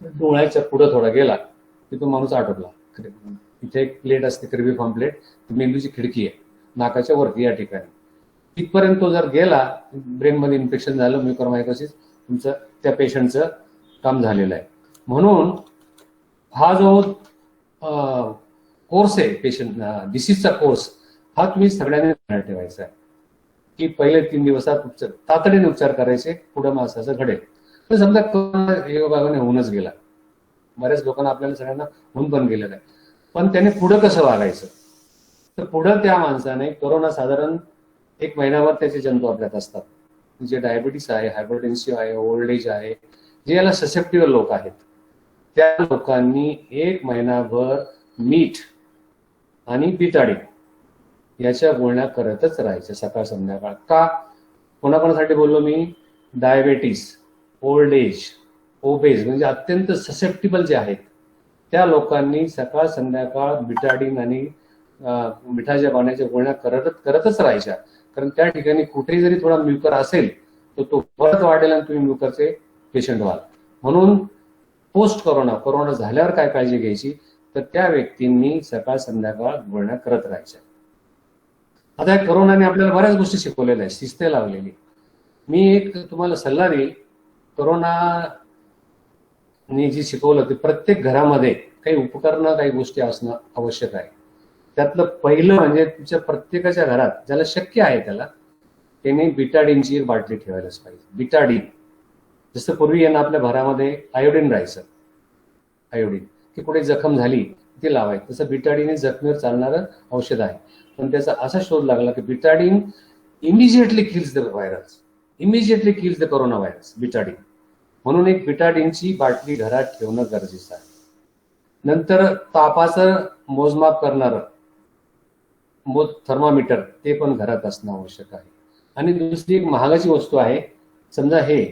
डोळ्याच्या पुढे थोडा गेला की तो माणूस आटोपला. इथे एक प्लेट असते, क्रिबिफॉर्म प्लेट, मेंदूची खिडकी आहे नाकाच्या वरती या ठिकाणी. तिथपर्यंत तो जर गेला, ब्रेनमध्ये इन्फेक्शन झालं, म्युकोरमायकोसिस, तुमचं त्या पेशंटचं काम झालेलं आहे. म्हणून हा जो कोर्स आहे, पेशंट डिसीजचा कोर्स, हा तुम्ही सगळ्यांनी लक्षात ठेवायचा आहे की पहिले 3 दिवसात उपचार, तातडीने उपचार करायचे, पुढे माणसाचं घडेल. तर समजा कोरोना योगायोगाने होऊनच गेला, बऱ्याच लोकांना, आपल्याला सगळ्यांना होऊन पण गेलेलं आहे, पण त्याने पुढं कसं वागायचं? तर पुढं त्या माणसाने कोरोना साधारण 1 महिनाभर त्याचे जंतू आपल्यात असतात. जे डायबिटीस आहे, हायपरटेन्सिव्ह आहे, ओल्ड एज आहे, जे याला ससेप्टिबल लोक आहेत, त्या लोकांनी 1 महिनाभर मीठ आणि बिटाडी याच्या गुळण्या करतच राहायच्या सकाळ संध्याकाळ. का? कोणाकोणासाठी बोललो मी? डायबेटीस, ओल्ड एज, ओबेज, म्हणजे अत्यंत ससेप्टिबल जे आहेत त्या लोकांनी सकाळ संध्याकाळ बिटाडीन आणि मिठाच्या पाण्याच्या गुळण्या करतच राहायच्या. कारण त्या ठिकाणी कुठेही जरी थोडा म्युकर असेल तर तो परत वाढेल आणि तुम्ही म्युकरचे पेशंट व्हाल. म्हणून पोस्ट कोरोना झाल्यावर काय काळजी घ्यायची? तर त्या व्यक्तींनी सकाळ संध्याकाळ गुळण्या करत राहायच्या. आता या कोरोनाने आपल्याला बऱ्याच गोष्टी शिकवलेल्या आहेत, शिस्त लावलेली. मी एक तुम्हाला सल्ला देईल, कोरोनाने जी शिकवलं ते प्रत्येक घरामध्ये काही उपकरणं, काही गोष्टी असणं आवश्यक आहे. त्यातलं पहिलं म्हणजे तुमच्या प्रत्येकाच्या घरात, ज्याला शक्य आहे त्याला त्याने बिटाडीनची एक बाटली ठेवायलाच पाहिजे. बिटाडीन, जसं पूर्वी यांना आपल्या घरामध्ये आयोडीन राहायचं, आयोडीन की कुठे जखम झाली ते लावायचं, तसं बिटाडीन हे जखमीवर चालणारं औषध आहे. पण त्याचा असा शोध लागला की Betadine immediately kills the virus, immediately kills the corona virus, Betadine. म्हणून एक बिटाडीनची बाटली घरात ठेवणं गरजेचं आहे. नंतर तापाचं मोजमाप करणारं थर्मामीटर ते पण घरात असणं आवश्यक आहे. आणि दुसरी एक महागाची वस्तू आहे, समजा हे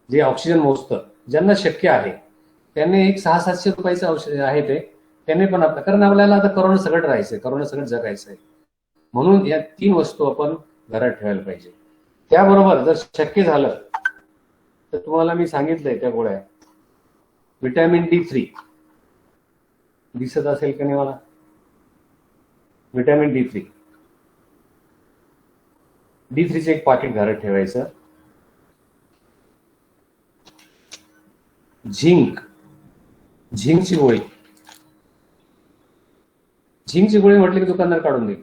जे ऑक्सिजन मोजतं, ज्यांना शक्य आहे त्यांनी एक 600-700 रुपयाचं औषध आहे ते, त्याने पण आपलं, कारण आपल्याला आता करोना सगळं राहायचंय, करोना सगळं जगायचंय. म्हणून या 3 वस्तू आपण घरात ठेवायला पाहिजे. त्याबरोबर जर शक्य झालं तर तुम्हाला मी सांगितलंय त्या गोळ्या, व्हिटॅमिन D3 दिसत असेल का नाही मला, व्हिटॅमिन D3चे एक पाकिट घरात ठेवायचं. झिंकची गोळी म्हटली की दुकानदार काढून देईल.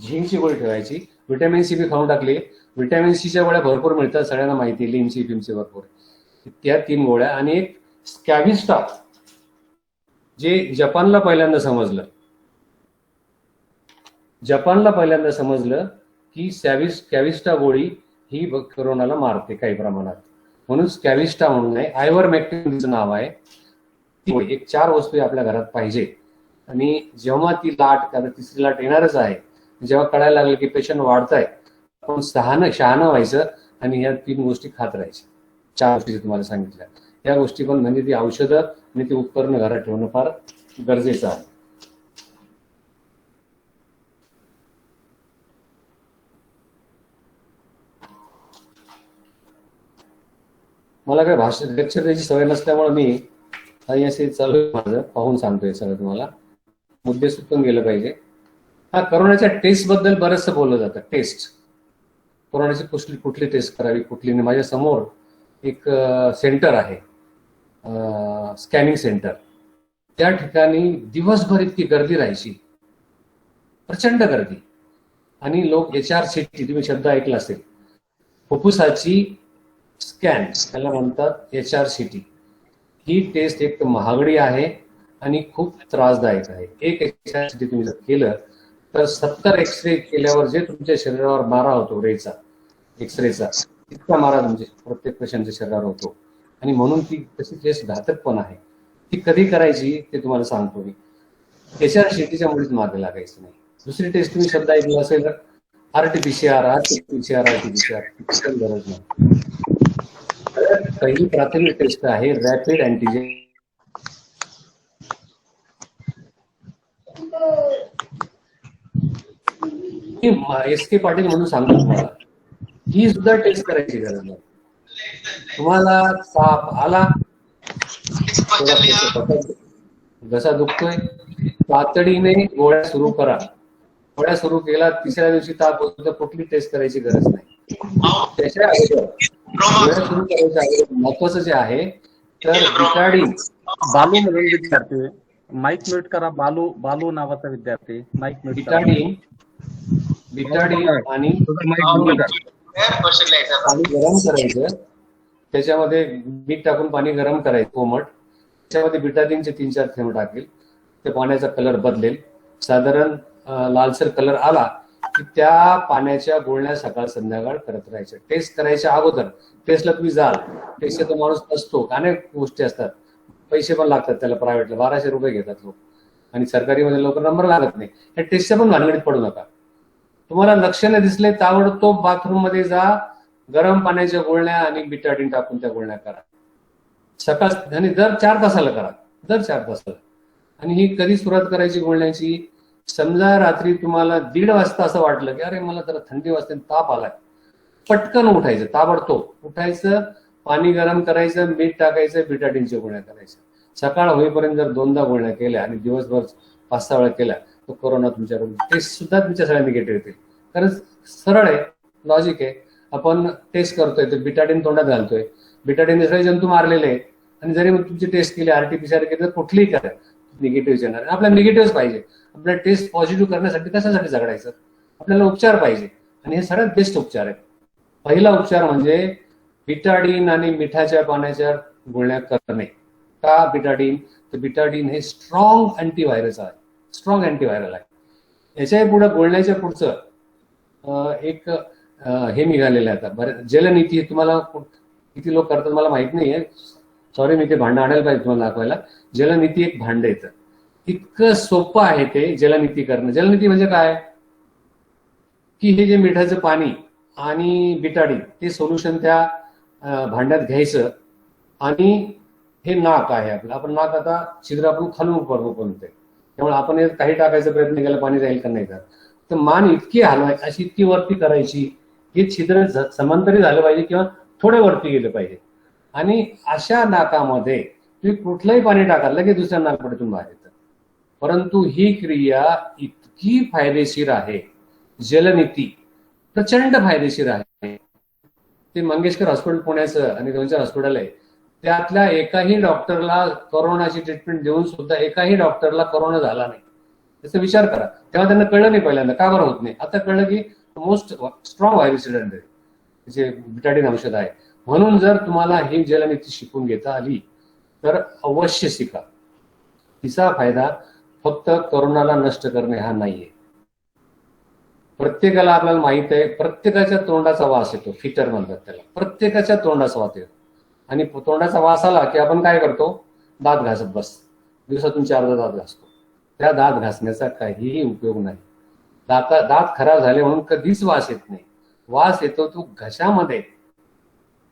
झिंकची गोळी ठेवायची. व्हिटॅमिन सी बी खाऊन टाकली. व्हिटॅमिन सीच्या गोळ्या भरपूर मिळतात, सगळ्यांना माहिती आहे, लिमसी फिमसी भरपूर. त्या 3 गोळ्या आणि एक स्कॅव्हिस्टा, जे जपानला पहिल्यांदा समजलं की स्कॅव्हिस्टा गोळी ही कोरोनाला मारते काही प्रमाणात, म्हणून स्कॅव्हिस्टा म्हणून आहे. आयव्हरमेक्टिनचं नाव आहे. ती गोळी, एक 4 वस्तू आपल्या घरात पाहिजे. आणि जेव्हा ती लाट, कारण 3री लाट येणारच आहे, जेव्हा कळायला लागलं की पेशंट वाढताय, आपण शहाणं व्हायचं आणि या 3 गोष्टी खात राहायच्या. 4 गोष्टी तुम्हाला सांगितल्या, या गोष्टी पण म्हणजे ती औषधं आणि ती उपकरणं घरात ठेवणं फार गरजेचं आहे. मला काय लेक्चर द्यायची सवय नसल्यामुळे मी असे चालू माझं पाहून सांगतोय सगळं तुम्हाला. मुद्दे सुटून गेलं पाहिजे. करोनाच्या टेस्ट बद्दल बरंचसं बोललं जातं. टेस्ट, कोरोनाची कुठली टेस्ट करावी, कुठली नाही. माझ्या समोर एक सेंटर आहे, स्कॅनिंग सेंटर. त्या ठिकाणी दिवसभर इतकी गर्दी राहायची, प्रचंड गर्दी. आणि लोक HRCT, तुम्ही शब्द ऐकला असेल, फुफ्फुसाची स्कॅन, त्याला म्हणतात HRCT. ही टेस्ट एक महागडी आहे आणि खूप त्रासदायक आहे. एक HRCT तुम्ही जर केलं तर 70 एक्सरे केल्यावर जे तुमच्या शरीरावर मारा होतो रेचा, एक्सरेचा, इतका मारा तुमच्या प्रत्येक पेशंटच्या शरीरावर होतो. आणि म्हणून ती तशी टेस्ट घातक पण आहे. ती कधी करायची ते तुम्हाला सांगतो मी. HRCTच्या मुळेच मागे लागायचं नाही. दुसरी टेस्ट तुम्ही शब्द ऐकला असेल तर RT-PCR गरज नाही. पहिली प्राथमिक टेस्ट आहे रॅपिड अँटीजेन. SK पाटील म्हणून सांगतो तुम्हाला, ही सुद्धा टेस्ट करायची गरज नाही. तुम्हाला ताप आला, घसा दुखतोय, तातडीने गोळ्या सुरू करा. गोळ्या सुरू केला, 3ऱ्या दिवशी ताप होतो, कुठली टेस्ट करायची गरज नाही. त्याच्या गोळ्या सुरू करायच्या अगोदर महत्वाचं जे आहे तर बिटाडीन. बालू म्हणून विद्यार्थी, माईक म्यूट करा. बालू नावाचा विद्यार्थी, माईक म्यूट. बिटाडीन आणि पाणी गरम करायचं, त्याच्यामध्ये मीठ टाकून पाणी गरम करायचं कोमट. त्याच्यामध्ये बिटाडीनचे 3-4 थेंब टाकेल, त्या पाण्याचा कलर बदलेल. साधारण लालसर कलर आला की त्या पाण्याच्या गुळण्या सकाळ संध्याकाळ करत राहायच्या. टेस्ट करायच्या अगोदर, टेस्टला तुम्ही जाल, टेस्टला तो माणूस असतो, अनेक गोष्टी असतात, पैसे पण लागतात त्याला, प्रायव्हेटला 1200 रुपये घेतात लोक, आणि सरकारीमध्ये लवकर नंबर लागत नाही. या टेस्टच्या पण भानगडीत पडू नका. तुम्हाला लक्षणे दिसले ताबडतोब बाथरूम मध्ये जा, गरम पाण्याच्या गुळण्या आणि बिटाडीन टाकून त्या गुळण्या करा. सकाळ आणि दर 4 तासाला करा, दर 4 तासाला. आणि ही कधी सुरुवात करायची गुळण्याची? समजा रात्री तुम्हाला 1:30 वाजता असं वाटलं की अरे मला जरा थंडी वाजते, ताप आलाय, पटकन उठायचं, ताबडतोब उठायचं, पाणी गरम करायचं, मीठ टाकायचं, बिटाडीनच्या गुळण्या करायच्या. सकाळ होईपर्यंत जर 2दा गुळण्या केल्या आणि दिवसभर 5-6 वेळा केल्या तर कोरोना तुमच्या टेस्ट सुद्धा तुमच्या सगळ्या निगेटिव्ह येतील. कारण सरळ आहे, लॉजिक आहे. आपण टेस्ट करतोय तर बिटाडीन तोंडात घालतोय, बिटाडीन सगळे जंतू मारलेले आहेत, आणि जरी मग तुमची टेस्ट केली, RT-PCR केली तर कुठलीही करा, निगेटिव्ह येणार. आपल्याला निगेटिव्ह पाहिजे. आपल्याला टेस्ट पॉझिटिव्ह करण्यासाठी कशासाठी झगडायचं? आपल्याला उपचार पाहिजे. आणि हे सगळ्यात बेस्ट उपचार आहे. पहिला उपचार म्हणजे बिटाडीन आणि मिठाच्या पाण्याच्या गुळण्या करणे. का बिटाडीन? तर बिटाडीन हे स्ट्रॉंग अँटीव्हायरस आहे, स्ट्रॉंग अँटीव्हायरल आहे. याच्याही पुढे बोलण्याच्या पुढचं एक हे निघालेलं आहे आता बरं, जलनीती. तुम्हाला किती लोक करतात मला माहित नाहीये, सॉरी, मी ते भांडं आणायला पाहिजे तुम्हाला दाखवायला. जलनीती एक भांड येतं, इतकं सोपं आहे ते जलनीती करणं. जलनीती म्हणजे काय की हे जे मिठाचं पाणी आणि बिटाडीन ते सोल्युशन त्या भांड्यात घ्यायचं, आणि हे नाक आहे आपलं, आपण नाक आता छिद्र आपण खालून बनतोय, त्यामुळे आपण काही टाकायचा प्रयत्न केला पाणी जाईल का नाही का, तर मान इतकी हलवायची, अशी इतकी वरती करायची, हे छिद्र समांतरी झालं पाहिजे किंवा थोडे वरती गेलं पाहिजे. आणि अशा नाकामध्ये तुम्ही कुठलंही पाणी टाका, लगेच दुसऱ्या नाकपडीतून बाहेर येतं. परंतु ही क्रिया इतकी फायदेशीर आहे, जलनीती प्रचंड फायदेशीर आहे. ते मंगेशकर हॉस्पिटल पुण्याचं आणि 2-4 हॉस्पिटल आहे, त्यातल्या एकाही डॉक्टरला कोरोनाची ट्रीटमेंट देऊन सुद्धा एकाही डॉक्टरला कोरोना झाला नाही. त्याचा विचार करा. तेव्हा त्यांना कळलं नाही पहिल्यांदा, का बरं होत नाही. आता कळलं की मोस्ट स्ट्रॉंग व्हायरसिडंट आहे, जे बिटाडीन औषध आहे. म्हणून जर तुम्हाला ही जलनीती शिकून घेता आली तर अवश्य शिका. तिचा फायदा फक्त कोरोनाला नष्ट करणे हा नाहीये. प्रत्येकाला आपल्याला माहित आहे, प्रत्येकाच्या तोंडाचा वास येतो, फिटर म्हणतात त्याला. प्रत्येकाच्या तोंडाचा वास येतो, आणि तोंडाचा वास आला की आपण काय करतो, दात घासत बसतो. दिवसातून 4दा दात घासतो. त्या दात घासण्याचा काहीही उपयोग नाही. दात खराब झाले म्हणून कधीच वास येत नाही. वास येतो तो घशामध्ये,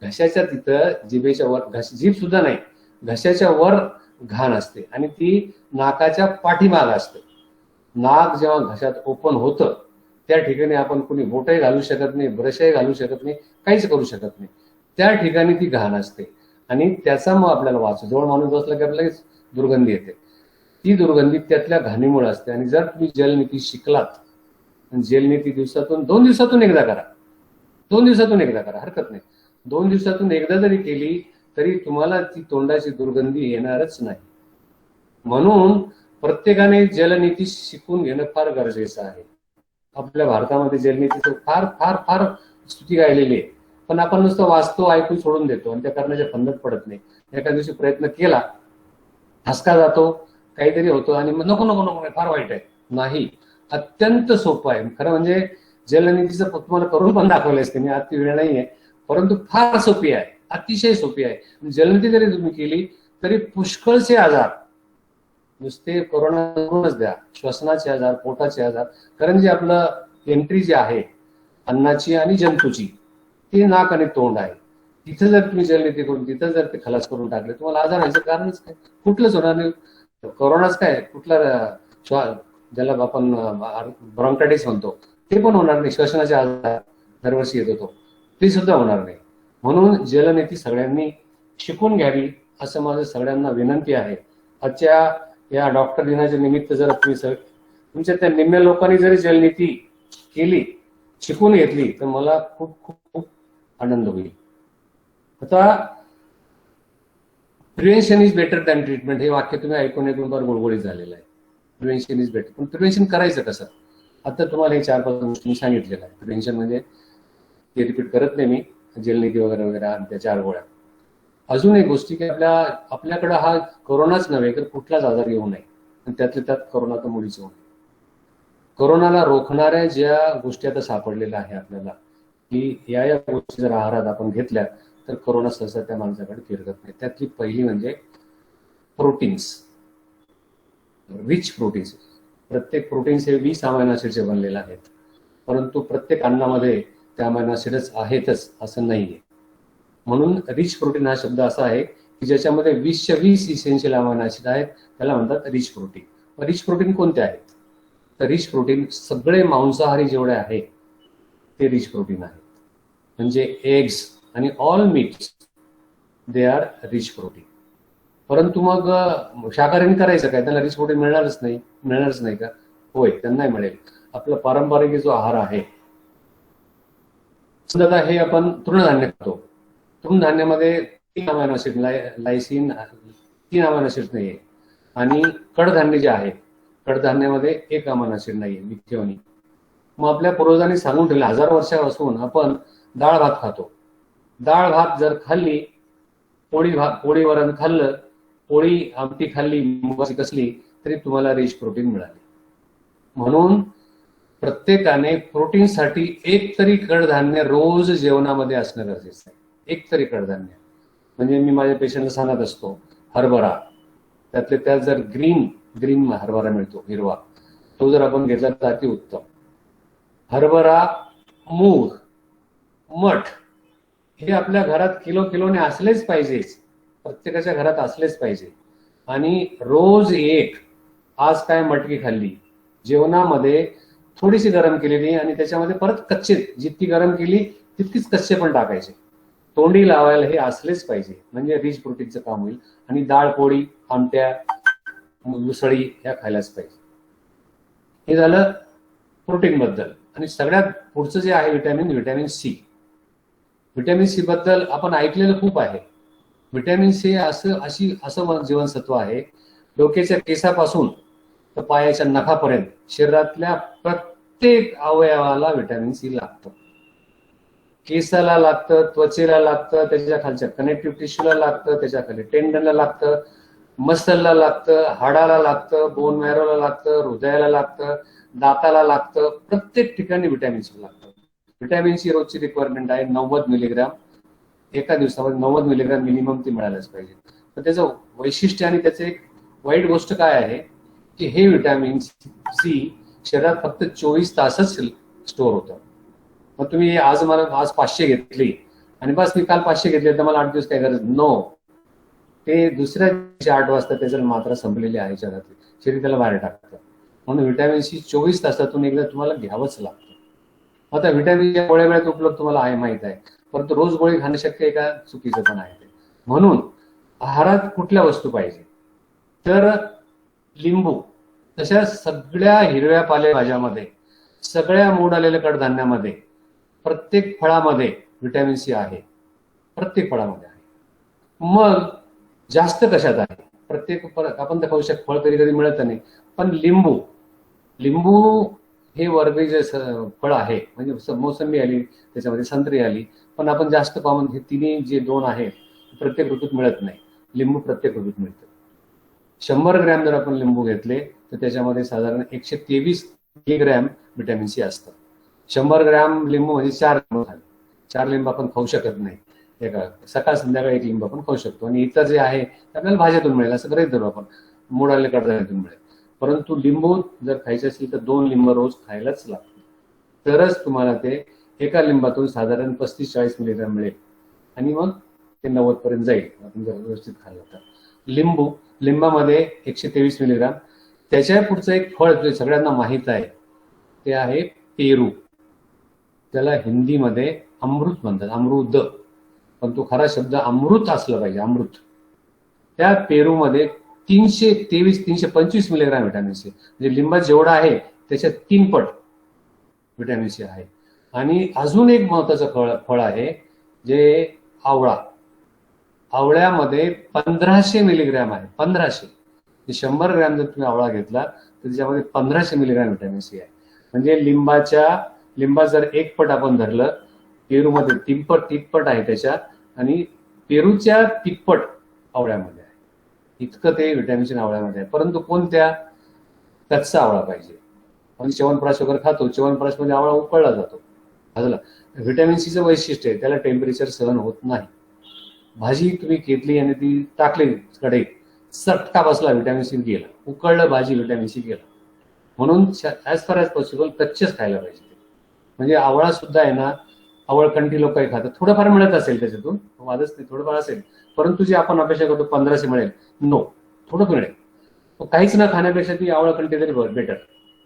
घशाच्या तिथं जिभेच्या वर, जीभ सुद्धा नाही, घशाच्या वर घाण असते आणि ती नाकाच्या पाठीमाग असते. नाक जेव्हा घशात ओपन होतं त्या ठिकाणी आपण कुणी बोटही घालू शकत नाही, ब्रशही घालू शकत नाही, काहीच करू शकत नाही. त्या ठिकाणी ती घाण असते आणि त्याचा मग आपल्याला वास, जवळ माणूस बसला की आपल्याला दुर्गंधी येते. ती दुर्गंधी त्यातल्या घाणीमुळे असते. आणि जर तुम्ही जलनीती शिकलात, जलनीती दिवसातून 2 दिवसातून एकदा करा, 2 दिवसातून एकदा करा, हरकत नाही. 2 दिवसातून एकदा जरी केली तरी तुम्हाला ती तोंडाची दुर्गंधी येणारच नाही. म्हणून प्रत्येकाने जलनीती शिकून घेणं फार गरजेचं आहे. आपल्या भारतामध्ये जलनीतीचं फार फार फार स्तुती गायलेली आहे, पण आपण नुसतं वाचतो, ऐकून सोडून देतो आणि त्या करण्याच्या फंदात पडत नाही. एका दिवशी प्रयत्न केला, हसका जातो, काहीतरी होतो आणि मग नको नको नको फार वाईट आहे. नाही, अत्यंत सोपं आहे. खरं म्हणजे जलनीतीचं तुम्हाला करून पण दाखवलंय त्यांनी, अति वेळ नाहीये, परंतु फार सोपी आहे, अतिशय सोपी आहे. जलनीती जरी तुम्ही केली तरी पुष्कळचे आजार, नुसते कोरोनाच द्या, श्वसनाचे आजार, पोटाचे आजार, कारण जे आपलं एंट्री जी आहे अन्नाची आणि जंतूची, ती नाक आणि तोंड आहे. तिथे जर तुम्ही जलनीती करून तिथं जर ते खलास करून टाकले, तुम्हाला आजार व्हायचं कारणच काय, कुठलंच होणार नाही. कोरोनाच काय, कुठला ज्याला आपण ब्रॉन्कायटिस म्हणतो ते पण होणार नाही. श्वसनाचे आजार दरवर्षी येत होतो ते सुद्धा होणार नाही. म्हणून जलनीती सगळ्यांनी शिकून घ्यावी असं माझं सगळ्यांना विनंती आहे. आजच्या या डॉक्टर दिनाच्या निमित्त जर तुम्ही तुमच्या त्या निम्म्या लोकांनी जरी जलनीती केली, शिकून घेतली, तर मला खूप खूप खूप आनंद होईल. आता prevention is better than treatment हे वाक्य तुम्ही ऐकून फार गुळगुळीत झालेलं आहे. प्रिव्हेन्शन इज बेटर, पण प्रिव्हेन्शन करायचं कसं? आता तुम्हाला हे 4-5 गोष्टी सांगितलेलं आहे. प्रिव्हेन्शन म्हणजे ते रिपीट करत नाही मी, जलनीती वगैरे वगैरे आणि त्या 4 गोळ्या. अजून एक गोष्टी की आपल्याकडं हा कोरोनाच नव्हे तर कुठलाच आजार येऊ नये, आणि त्यातल्या त्यात कोरोना तर मुळीच होऊ नये. कोरोनाला रोखणाऱ्या ज्या गोष्टी आता सापडलेल्या आहे आपल्याला, की या गोष्टी जर आहारात आपण घेतल्या तर कोरोना सहसा त्या माणसाकडे फिरकत नाही. त्यातली पहिली म्हणजे प्रोटीन्स, रिच प्रोटीन्स. प्रत्येक प्रोटीन्स हे 20 अमायनो ऍसिडचे बनलेले आहेत, परंतु प्रत्येक अन्नामध्ये त्या अमायनो ऍसिडच आहेतच असं नाहीये. म्हणून रिच प्रोटीन हा शब्द असा आहे की ज्याच्यामध्ये 20 इसेन्शियल अमायनो ऍसिड आहेत, त्याला म्हणतात रिच प्रोटीन. रिच प्रोटीन कोणते आहेत? तर रिच प्रोटीन सगळे मांसाहारी जेवढे आहेत ते रिच प्रोटीन आहेत. म्हणजे एग्स आणि all meats they are rich protein. परंतु मग शाकाहारीने करायचं काय? त्यांना रिच प्रोटीन मिळणारच नाही का? होय, त्यांना मिळेल. आपला पारंपरिक जो आहार आहे, समजा हे आपण तृणधान्य खातो, तृणधान्यामध्ये 3 amino acid, lysine 3 amino acid नाहीये, आणि कडधान्य जे आहे कडधान्यामध्ये 1 अमायनो ऍसिड नाहीये, मिथ्योनिन. मग आपल्या पूर्वजांनी सांगून ठेवले, हजारो वर्षापासून आपण डाळ भात खातो. डाळ भात जर खाल्ली, पोळी वरण खाल्लं, पोळी आमटी खाल्ली मुगाची कसली, तरी तुम्हाला रिच प्रोटीन मिळाले. म्हणून प्रत्येकाने प्रोटीनसाठी एक तरी कडधान्य रोज जेवणामध्ये असणं गरजेचं आहे. एक तरी कडधान्य. म्हणजे मी माझ्या पेशंटला सांगत असतो, हरभरा, त्यातले त्यात जर ग्रीन हरभरा मिळतो, हिरवा, तो जर आपण घेतला तर अति उत्तम. हरभरा, मूग, मठ हे आपल्या घरात किलोने असलेच पाहिजेच, प्रत्येकाच्या घरात असलेच पाहिजे. आणि रोज एक, आज काय मटकी खाल्ली, जेवणामध्ये थोडीशी गरम केलेली आणि त्याच्यामध्ये परत कच्चे, जितकी गरम केली तितकीच कच्चे पण टाकायचे, तोंडी लावायला हे असलेच पाहिजे. म्हणजे रिच प्रोटीनचं काम होईल. आणि डाळ, पोळी, आमट्या, उसळी ह्या खायलाच पाहिजे. हे झालं प्रोटीन बद्दल. आणि सगळ्यात पुढचं जे आहे व्हिटॅमिन सी. व्हिटॅमिन सी बद्दल आपण ऐकलेलं खूप आहे. व्हिटॅमिन सी असं जीवनसत्व आहे, डोक्याच्या केसापासून तर पायाच्या नखापर्यंत शरीरातल्या प्रत्येक अवयवाला व्हिटॅमिन सी लागतं. केसाला लागतं, त्वचेला लागतं, त्याच्या खालच्या कनेक्टिव्ह टिश्यूला लागतं, त्याच्या खाली टेंडनला लागतं, मसलला लागतं, हाडाला लागतं, बोन मॅरोला लागतं, हृदयाला लागतं, दाताला लागतं. प्रत्येक ठिकाणी व्हिटॅमिन सी लागतं. व्हिटॅमिन सी रोजची रिक्वायरमेंट आहे 90 मिलीग्राम. एका दिवसामध्ये 90 मिलीग्राम मिनिमम ती मिळायलाच पाहिजे. तर त्याचं वैशिष्ट्य आणि त्याचं एक वाईट गोष्ट काय आहे की हे व्हिटॅमिन सी शरीरात फक्त 24 तासच स्टोअर होतं. मग तुम्ही आज 500 घेतली आणि बस मी काल 500 घेतले तर मला 8 दिवस काय गरज, नो. ते दुसऱ्या दिवशी 8 वाजता त्याची मात्रा संपलेली आहे शरीरातली, शरीर त्याला बाहेर टाकतं. म्हणून व्हिटॅमिन सी 24 तासातून एकदा तुम्हाला घ्यावंच लागतं. आता व्हिटॅमिन गोळ्या वेळेत उपलब्ध तुम्हाला आहे माहित आहे, परंतु रोज गोळी खाणं शक्य आहे का, चुकीचं पण आहे ते. म्हणून आहारात कुठल्या वस्तू पाहिजे तर लिंबू, तशा सगळ्या हिरव्या पालेभाज्यामध्ये, सगळ्या मोड आलेल्या कडधान्यामध्ये, प्रत्येक फळामध्ये व्हिटॅमिन सी आहे. प्रत्येक फळामध्ये आहे. मग जास्त कशात आहे, प्रत्येक आपण तर खाऊ शकतो, फळ कधी मिळत नाही, पण लिंबू हे वर्गीय जे फळ आहे, म्हणजे मोसंबी आली, त्याच्यामध्ये संत्री आली, पण आपण जास्त कॉमन हे तिन्ही जे 2 आहेत प्रत्येक ऋतूत मिळत नाही. लिंबू प्रत्येक ऋतूत मिळतं. 100 ग्रॅम जर आपण लिंबू घेतले तर त्याच्यामध्ये साधारण 123 मिलीग्रॅम व्हिटॅमिन सी असतं. 100 ग्रॅम लिंबू म्हणजे 4 लिंबू झाले. 4 लिंबू आपण खाऊ शकत नाही. सकाळ संध्याकाळ 1 लिंबू आपण खाऊ शकतो. आणि इतर जे आहे आपल्याला भाज्यातून मिळेल असं गृहीत धरू आपण, मोड आलेल्या कडधान्यातून मिळेल. परंतु लिंबू जर खायचे असेल तर 2 लिंबू रोज खायलाच लागतील, तरच तुम्हाला ते एका लिंबातून साधारण 35-40 मिलीग्राम मिळेल. आणि मग ते 90 पर्यंत जाईल आपण जर व्यवस्थित खाल्लं तर. लिंबामध्ये 123 मिलीग्राम. त्याच्या पुढचं एक फळ जे सगळ्यांना माहित आहे ते आहे पेरू. त्याला हिंदीमध्ये अमृत म्हणतात, अमृत, पण तो खरा शब्द अमृत असला पाहिजे, अमृत. त्या पेरूमध्ये 325 मिलीग्राम व्हिटॅमिन सी, म्हणजे लिंबात जेवढा आहे त्याच्या 3 पट व्हिटॅमिन सी आहे. आणि अजून एक महत्वाचं फळ आहे जे आवळा. आवळ्यामध्ये 1500 मिलीग्राम आहे. 1500. 100 ग्रॅम जर तुम्ही आवळा घेतला तर त्याच्यामध्ये 1500 मिलीग्राम व्हिटॅमिन सी आहे. म्हणजे लिंबात जर 1 पट आपण धरलं, पेरूमध्ये 3 पट आहे त्याच्या, आणि पेरूच्या 3 पट आवळ्यामध्ये आहे. इतकं ते व्हिटॅमिन सी आवळ्यामध्ये आहे. परंतु कोणत्या, कच्चा आवळा पाहिजे. आपण च्यवनप्राश वगैरे खातो, च्यवनप्राशमध्ये आवळा उकळला जातो भाजला. व्हिटॅमिन सीचं वैशिष्ट्य आहे त्याला टेम्परेचर सहन होत नाही. भाजी तुम्ही घेतली आणि ती टाकली कढईत, चटका बसला, व्हिटॅमिन सी गेला. उकळलं भाजी, व्हिटॅमिन सी गेला. म्हणून ॲज फार ॲज पॉसिबल कच्चेच खायला पाहिजे. म्हणजे आवळा सुद्धा आहे ना, आवळकंठी लोक काही खातात, थोडंफार मिळत असेल त्याच्यातून, वादच नाही, थोडंफार असेल. परंतु जे आपण अपेक्षा करतो 1500 मिळेल, नो, थोडं मिळेल. काहीच न खाण्यापेक्षा ती आवळकंठी तरी बेटर,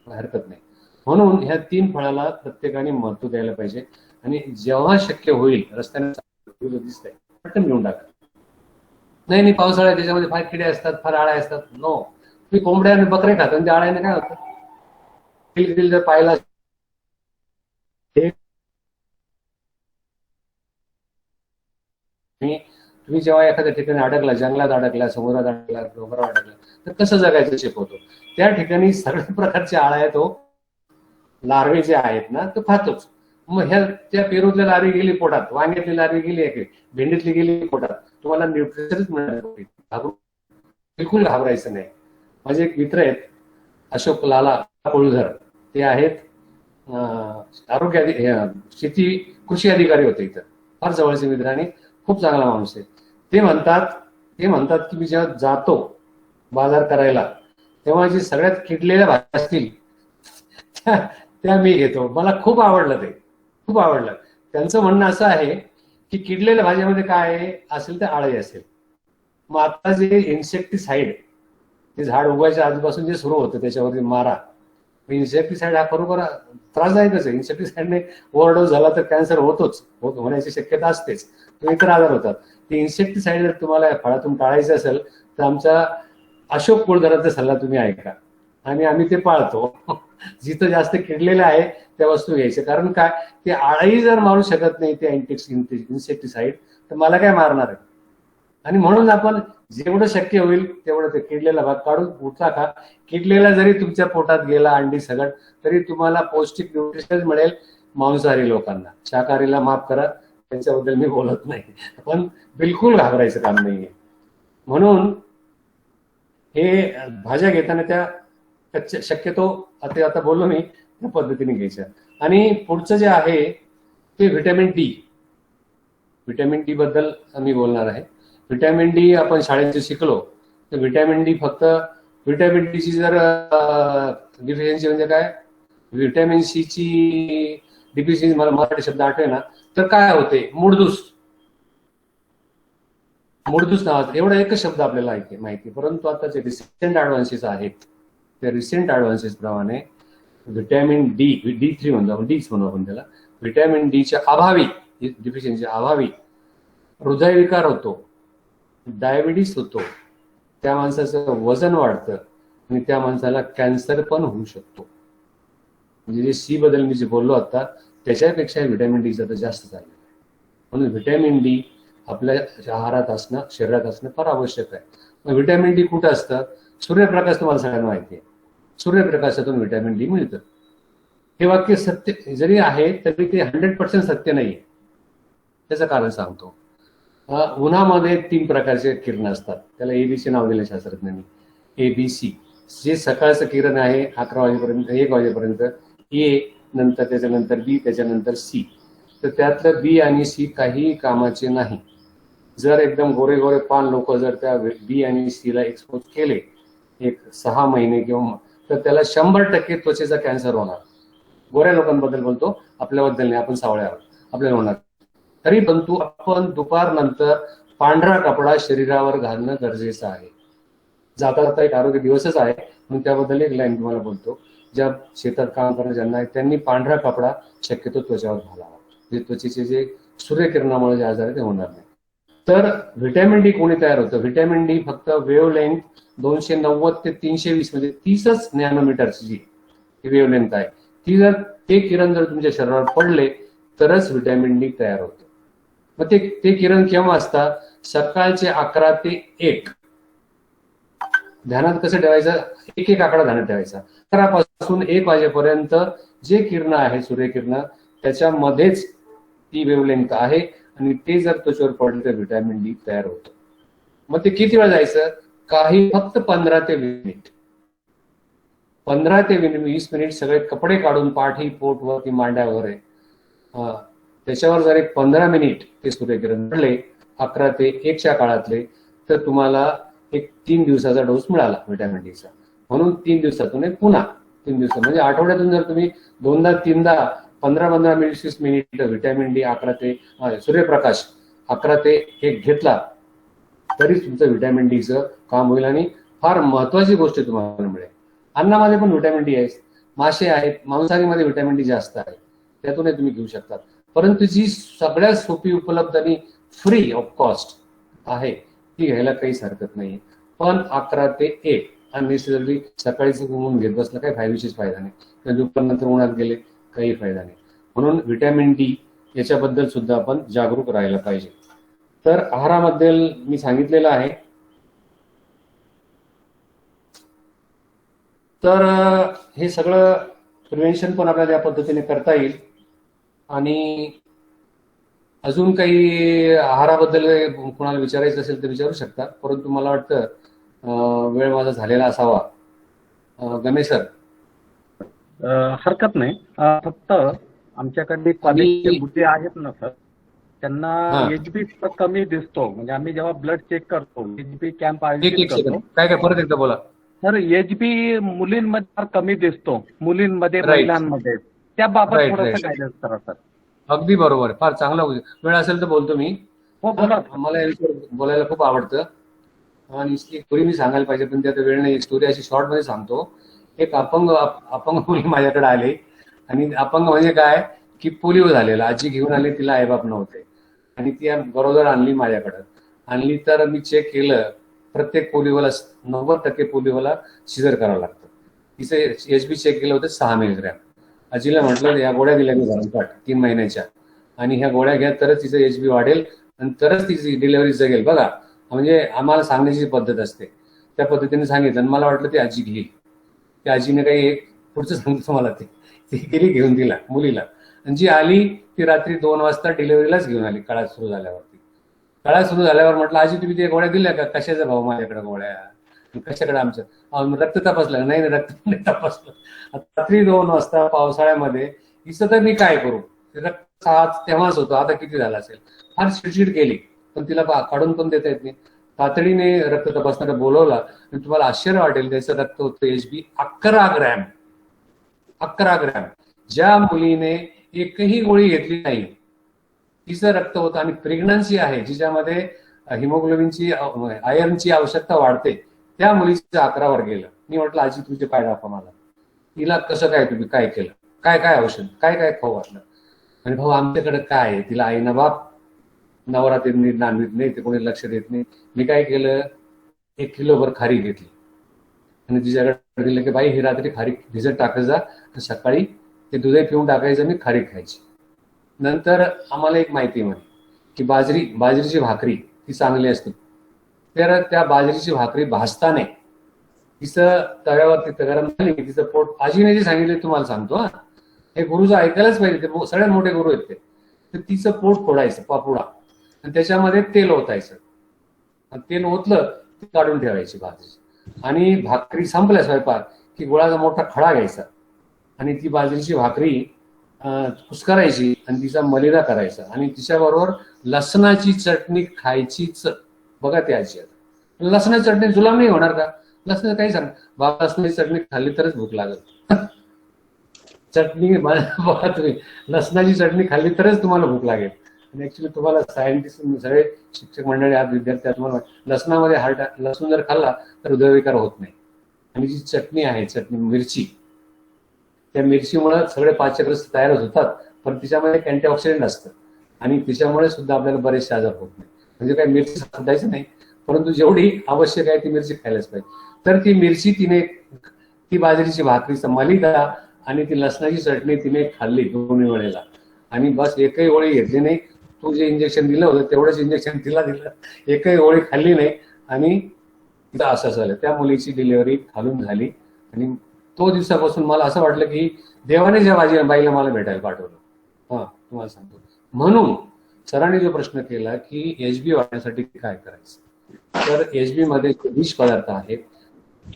हरकत नाही. म्हणून ह्या 3 फळाला प्रत्येकाने महत्व द्यायला पाहिजे. आणि जेव्हा शक्य होईल रस्त्याने दिसतंय पटकन घेऊन टाका. नाही पावसाळ्यात त्याच्यामध्ये फार किडे असतात, फार आळ्या असतात, नो. तुम्ही कोंबड्या आणि बकरे खाता आणि त्या आळ्याने काय होतं, जर पाहिला तुम्ही जेव्हा एखाद्या ठिकाणी अडकला, जंगलात अडकला, समुद्रात अडकला, डोंगरावर अडकला, तर कसं जगायचं शिकवतो. त्या ठिकाणी सगळ्या प्रकारचे आळा आहे तो लार्वे जे आहेत ना ते खातोच. मग ह्या त्या पेरूतल्या लार्वे गेली पोटात, वांग्यातली लार्वे गेली इकडे, भेंडीतली गेली पोटात, तुम्हाला न्यूट्रिशनच मिळणार नाही. बिलकुल घाबरायचं नाही. माझे एक मित्र आहेत अशोक लाला कोळघर, ते आहेत शेती कृषी अधिकारी होते इथं, फार जवळचे मित्र आणि खूप चांगला माणूस आहे. ते म्हणतात की मी जेव्हा जातो बाजार करायला तेव्हा जी सगळ्यात किडलेल्या भाज्या असतील त्या मी घेतो. मला खूप आवडलं, ते खूप आवडलं. त्यांचं म्हणणं असं आहे की किडलेल्या भाज्यामध्ये काय असेल ते आळी असेल. मग आता जे इन्सेक्टिसाइड, ते झाड उगवायच्या आधीपासून जे सुरू होतं त्याच्यावरती मारा, इन्सेक्टिसाइड हा खरोखर त्रासदायकच आहे. इन्सेक्टिसाइडने ओव्हरडोस झाला तर कॅन्सर होण्याची शक्यता असतेच, इतर आजार होतात. ते इन्सेक्टिसाइड जर तुम्हाला फळातून टाळायचं असेल तर आमचा अशोक कुळधरांचा सल्ला तुम्ही ऐका आणि आम्ही ते पाळतो. जिथं जास्त किडलेलं आहे त्या वस्तू घ्यायच्या. कारण काय, ते आळाही जर मारू शकत नाही ते इन्सेक्टिसाइड, तर मला काय मारणार आहे. आणि म्हणून आपण जेवढं शक्य होईल तेवढं ते किडलेला भाग काढून उठला का, किडलेला जरी तुमच्या पोटात गेला अंडी सगळं तरी तुम्हाला पौष्टिक न्यूट्रिशन मिळेल. मांसाहारी लोकांना, शाकाहारीला माफ करा, त्यांच्याबद्दल मी बोलत नाही, पण बिलकुल घाबरायचं काम नाहीये. म्हणून हे भाज्या घेताना त्या शक्यतो आता बोललो मी त्या पद्धतीने घ्यायच्या. आणि पुढचं जे आहे ते व्हिटॅमिन डी. व्हिटॅमिन डी बद्दल मी बोलणार आहे. व्हिटॅमिन डी आपण शाळेत जे शिकलो तर व्हिटॅमिन डी फक्त व्हिटॅमिन डी ची जर डिफिशियन्सी म्हणजे काय, व्हिटॅमिन सी ची डिफिशियन्सी मला मराठी शब्द आठवे ना, तर काय होते, मुडदूस नावाचा एवढा एकच शब्द आपल्याला माहिती. परंतु आता जे रिसेंट ऍडव्हान्सेस आहेत त्या रिसेंट ऍडव्हान्सेस प्रमाणे व्हिटॅमिन D3 म्हणतो, डीच म्हणू आपण त्याला, व्हिटॅमिन डीच्या अभावी, डिफिशियन्सी अभावी हृदयविकार होतो, डायबिटीस होतो, त्या माणसाचं वजन वाढतं आणि त्या माणसाला कॅन्सर पण होऊ शकतो. म्हणजे जे सी बद्दल मी जे बोललो आता त्याच्यापेक्षा व्हिटॅमिन डीचं तर जास्त झालेलं आहे. म्हणून व्हिटॅमिन डी आपल्या आहारात असणं, शरीरात असणं फार आवश्यक आहे. मग व्हिटॅमिन डी कुठं असतं, सूर्यप्रकाश तुम्हाला सगळ्यांना माहिती आहे, सूर्यप्रकाशातून व्हिटॅमिन डी मिळतं. हे वाक्य सत्य जरी आहे तरी ते 100% सत्य नाहीये. त्याचं कारण सांगतो. उन्हामध्ये 3 प्रकारचे किरण असतात, त्याला एबीसी नाव दिलं शास्त्रज्ञांनी. एबीसी जे सकाळचं किरण आहे 11 वाजेपर्यंत 1 वाजेपर्यंत, ए नंतर त्याच्यानंतर बी, त्याच्यानंतर सी. तर त्यातलं बी आणि सी काही कामाचे नाही. जर एकदम गोरे गोरे पान लोक जर त्या बी आणि सी ला एक्सपोज केले एक 6 महिने किंवा, तर त्याला 100% त्वचेचा कॅन्सर होणार. गोऱ्या लोकांबद्दल बोलतो, आपल्याबद्दल नाही, आपण सावळे आहोत, आपल्याला होणार. तरी परंतु आपण दुपारनंतर पांढरा कपडा शरीरावर घालणं गरजेचं आहे. जाता जाता एक आरोग्य दिवसच आहे म्हणून त्याबद्दल एक लाईन तुम्हाला बोलतो. ज्या शेतात काम करणारे ज्यांना आहे त्यांनी पांढरा कपडा शक्यतो त्वचेवर घालावा, म्हणजे त्वचेचे जे सूर्यकिरणामुळे जे आजार आहे ते होणार नाही. तर व्हिटॅमिन डी कोणी तयार होतं, व्हिटॅमिन डी फक्त वेव्हलेंथ 290 ते 320 म्हणजे 30च नॅनोमीटरची जी वेव्हलेंथ आहे, ती जर ते किरण जर तुमच्या शरीरावर पडले तरच व्हिटॅमिन डी तयार होतं. मग ते किरण केव्हा असतात, सकाळचे 11 ते 1. ध्यानात कसं ठेवायचं, एक आकडा ध्यानात ठेवायचा. 11 पासून 1 वाजेपर्यंत जे किरण आहे सूर्यकिरण त्याच्यामध्येच ती वेव्हलेंथ आहे आणि ते जर त्वचेवर पडले तर व्हिटॅमिन डी तयार होतं. मग ते किती वेळ जायचं, फक्त 15 ते 20 मिनिट. 15 ते 20 मिनिट सगळे कपडे काढून पाठी, पोट वरती, मांड्या वगैरे त्याच्यावर जर एक 15 मिनिट ते सूर्यकिरण पडले 11 ते 1च्या काळातले, तर तुम्हाला एक 3 दिवसाचा डोस मिळाला व्हिटॅमिन डीचा. म्हणून 3 दिवसातून एक पुन्हा 3 दिवस म्हणजे आठवड्यातून जर तुम्ही 2दा-3दा 15-15 मिनिट 20 मिनिट व्हिटॅमिन डी 11 ते सूर्यप्रकाश 11 ते 1 घेतला तरी तुमचं व्हिटॅमिन डीचं काम होईल. आणि फार महत्वाची गोष्ट तुम्हाला मिळेल, अन्नामध्ये पण व्हिटॅमिन डी आहे, मासे आहेत, मांसाहारीमध्ये व्हिटॅमिन डी जास्त आहे, त्यातूनही तुम्ही घेऊ शकता. परंतु जी सगळ्यात सोपी, उपलब्ध आणि फ्री ऑफ कॉस्ट आहे ती घ्यायला काहीच हरकत नाही. पण 11 ते 1 अननेसेसरी सकाळीच घुमून घेत बसलं काही फायदेशीर फायदा नाही, दुपारनंतर उन्हात गेले काही फायदा नाही. म्हणून व्हिटॅमिन डी याच्याबद्दल सुद्धा आपण जागरूक राहायला पाहिजे. तर आहाराबद्दल मी सांगितलेलं आहे. तर हे सगळं प्रिव्हेन्शन पण आपल्याला या पद्धतीने करता येईल. आणि अजून काही आहाराबद्दल कोणाला विचारायचं असेल तर विचारू शकता, परंतु मला वाटतं वेळ माझा झालेला असावा. गणेश सर. हरकत नाही. फक्त आमच्याकडे कॉलेजचे मुद्दे आहेत ना सर, त्यांना एचबी कमी दिसतो. म्हणजे आम्ही जेव्हा ब्लड चेक करतो, एचबी कॅम्प आयोजित करतो. काय परत एकदा बोला सर. एचबी मुलींमध्ये फार कमी दिसतो, मुलींमध्ये महिलांमध्ये. त्याबाबत थोडंसं गायडन्स करा सर. अगदी बरोबर, फार चांगला वेळ असेल तर बोलतो मी. हो बोला. मला बोलायला खूप आवडतं आणि एक स्टोरी मी सांगायला पाहिजे, पण त्यात वेळ नाही. स्टोरी अशी शॉर्ट मध्ये सांगतो. एक अपंग मुली माझ्याकडे आले, आणि अपंग म्हणजे काय की पोलिओ झालेला, आजी घेऊन आली, तिला आईबाप नव्हते, आणि ती गरोदर आणली माझ्याकडे. आणली तर मी चेक केलं, प्रत्येक पोलिओला 90% पोलिओला सिझर करावं लागतं. तिचं एचबी चेक केलं होतं 6 मिलीग्रॅम. आजीला म्हटलं या गोळ्या दिल्या मी घरात 3 महिन्याच्या, आणि ह्या गोळ्या घ्या तरच तिचं एचबी वाढेल आणि तरच तिची डिलिव्हरी जगेल. बघा, म्हणजे आम्हाला सांगण्याची पद्धत असते, त्या पद्धतीने सांगितलं. आणि मला वाटलं ती आजी घेईल. त्या आजीने काही पुढचं सांगतो तुम्हाला, ती गेली घेऊन तिला मुलीला, आणि जी आली ती रात्री 2 वाजता डिलिव्हरीलाच घेऊन आली. काळा सुरू झाल्यावरती. काळा सुरू झाल्यावर म्हटलं आजी तुम्ही ते गोळ्या दिल्या का? कशाचा भाऊ माझ्याकडे गोळ्या, कशाकडे आमचं रक्त तपासलं? नाही रक्त नाही तपासलं. रात्री 2 वाजता पावसाळ्यामध्ये हिचं तर मी काय करू, रक्त तेव्हाच होतो, आता किती झालं असेल. फार चिडचिड केली, पण तिला काढून पण देता येत नाही. तातडीने रक्त तपासणारा बोलवला, आणि तुम्हाला आश्चर्य वाटेल, त्याचं रक्त होतं एचबी 11 ग्रॅम. 11 ग्रॅम. ज्या मुलीने एकही गोळी घेतली नाही तिचं रक्त होतं. आणि प्रेग्नन्सी आहे जिच्यामध्ये हिमोग्लोबिनची आयर्नची आवश्यकता वाढते, त्या मुलीचं 11 वर गेलं. मी म्हटलं आजी तुमचे पाय दाखवा मला. तिला कसं काय, तुम्ही काय केलं, काय औषध, काय खाऊ घातलं? आणि भाऊ आमच्याकडे काय आहे, तिला आई ना बाप, नवरात्री नांदवीत नाही, ते कोणी लक्ष देत नाही. मी काय केलं, 1 किलोभर खारीक घेतली आणि तिच्याकडे दिलं की बाई ही रात्री खारीक भिजत टाकायचं जा, सकाळी ते दुधे पिऊन टाकायचं आणि खारीक खायची. नंतर आम्हाला एक माहिती मिळाली की बाजरीची भाकरी ती चांगली असते. तर त्या बाजरीची भाकरी भाजताना तिचं तव्यावरती गरम झाली की तिचं पोट, आजीने जे सांगितले तुम्हाला सांगतो हा, हे गुरुचं ऐकायलाच पाहिजे, ते सगळ्यात मोठे गुरु आहेत ते. तर तिचं पोट फोडायचं पापुडा, आणि त्याच्यामध्ये तेल ओतायचं, आणि तेल ओतलं ती काढून ठेवायची बाजरी. आणि भाकरी संपल्या स्वयंपाक की गुळाचा मोठा खडा घ्यायचा, आणि ती बाजरीची भाकरी कुस्करायची आणि तिचा मलिदा करायचा, आणि तिच्याबरोबर लसणाची चटणी खायचीच. बघा ते आजी, आता लसणाची चटणी जुलाम नाही होणार का? लसणाचं काही सांग बाबा, लसणाची चटणी खाल्ली तरच भूक लागेल. चटणी बघा तुम्ही, लसणाची चटणी खाल्ली तरच तुम्हाला भूक लागेल. आणि ऍक्च्युली तुम्हाला सायंटिस्ट सगळे शिक्षक मंडळी आहात, विद्यार्थी, तुम्हाला लसणामध्ये लसूण जर खाल्ला तर हृदयविकार होत नाही. आणि जी चटणी आहे, चटणी मिरची, त्या मिरचीमुळे सगळे पाचकरस तयारच होतात, पण तिच्यामध्ये अँटीऑक्सिडंट असतं, आणि तिच्यामुळे सुद्धा आपल्याला बरेचसे आजार होत नाही. म्हणजे काय मिरची साधायचं नाही, परंतु जेवढी आवश्यक आहे ती मिरची खायलाच पाहिजे. तर ती मिरची तिने, ती बाजरीची भाकरीचा मलिदा आणि ती लसणाची चटणी तिने खाल्ली 2 वेळेला, आणि बस एकही गोळी घेतली नाही. तू जे इंजेक्शन दिलं होतं तेवढंच इंजेक्शन तिला दिलं, एकही गोळी खाल्ली नाही, आणि तिला असं झालं. त्या मुलीची डिलिव्हरी खालून झाली. आणि तो दिवसापासून मला असं वाटलं की देवाने ज्या बाईला मला भेटायला पाठवलं. तुम्हाला सांगतो. म्हणून सरांनी जो प्रश्न केला की एचबी वाढण्यासाठी काय करायचं, तर एचबी मध्ये जे विष पदार्थ आहेत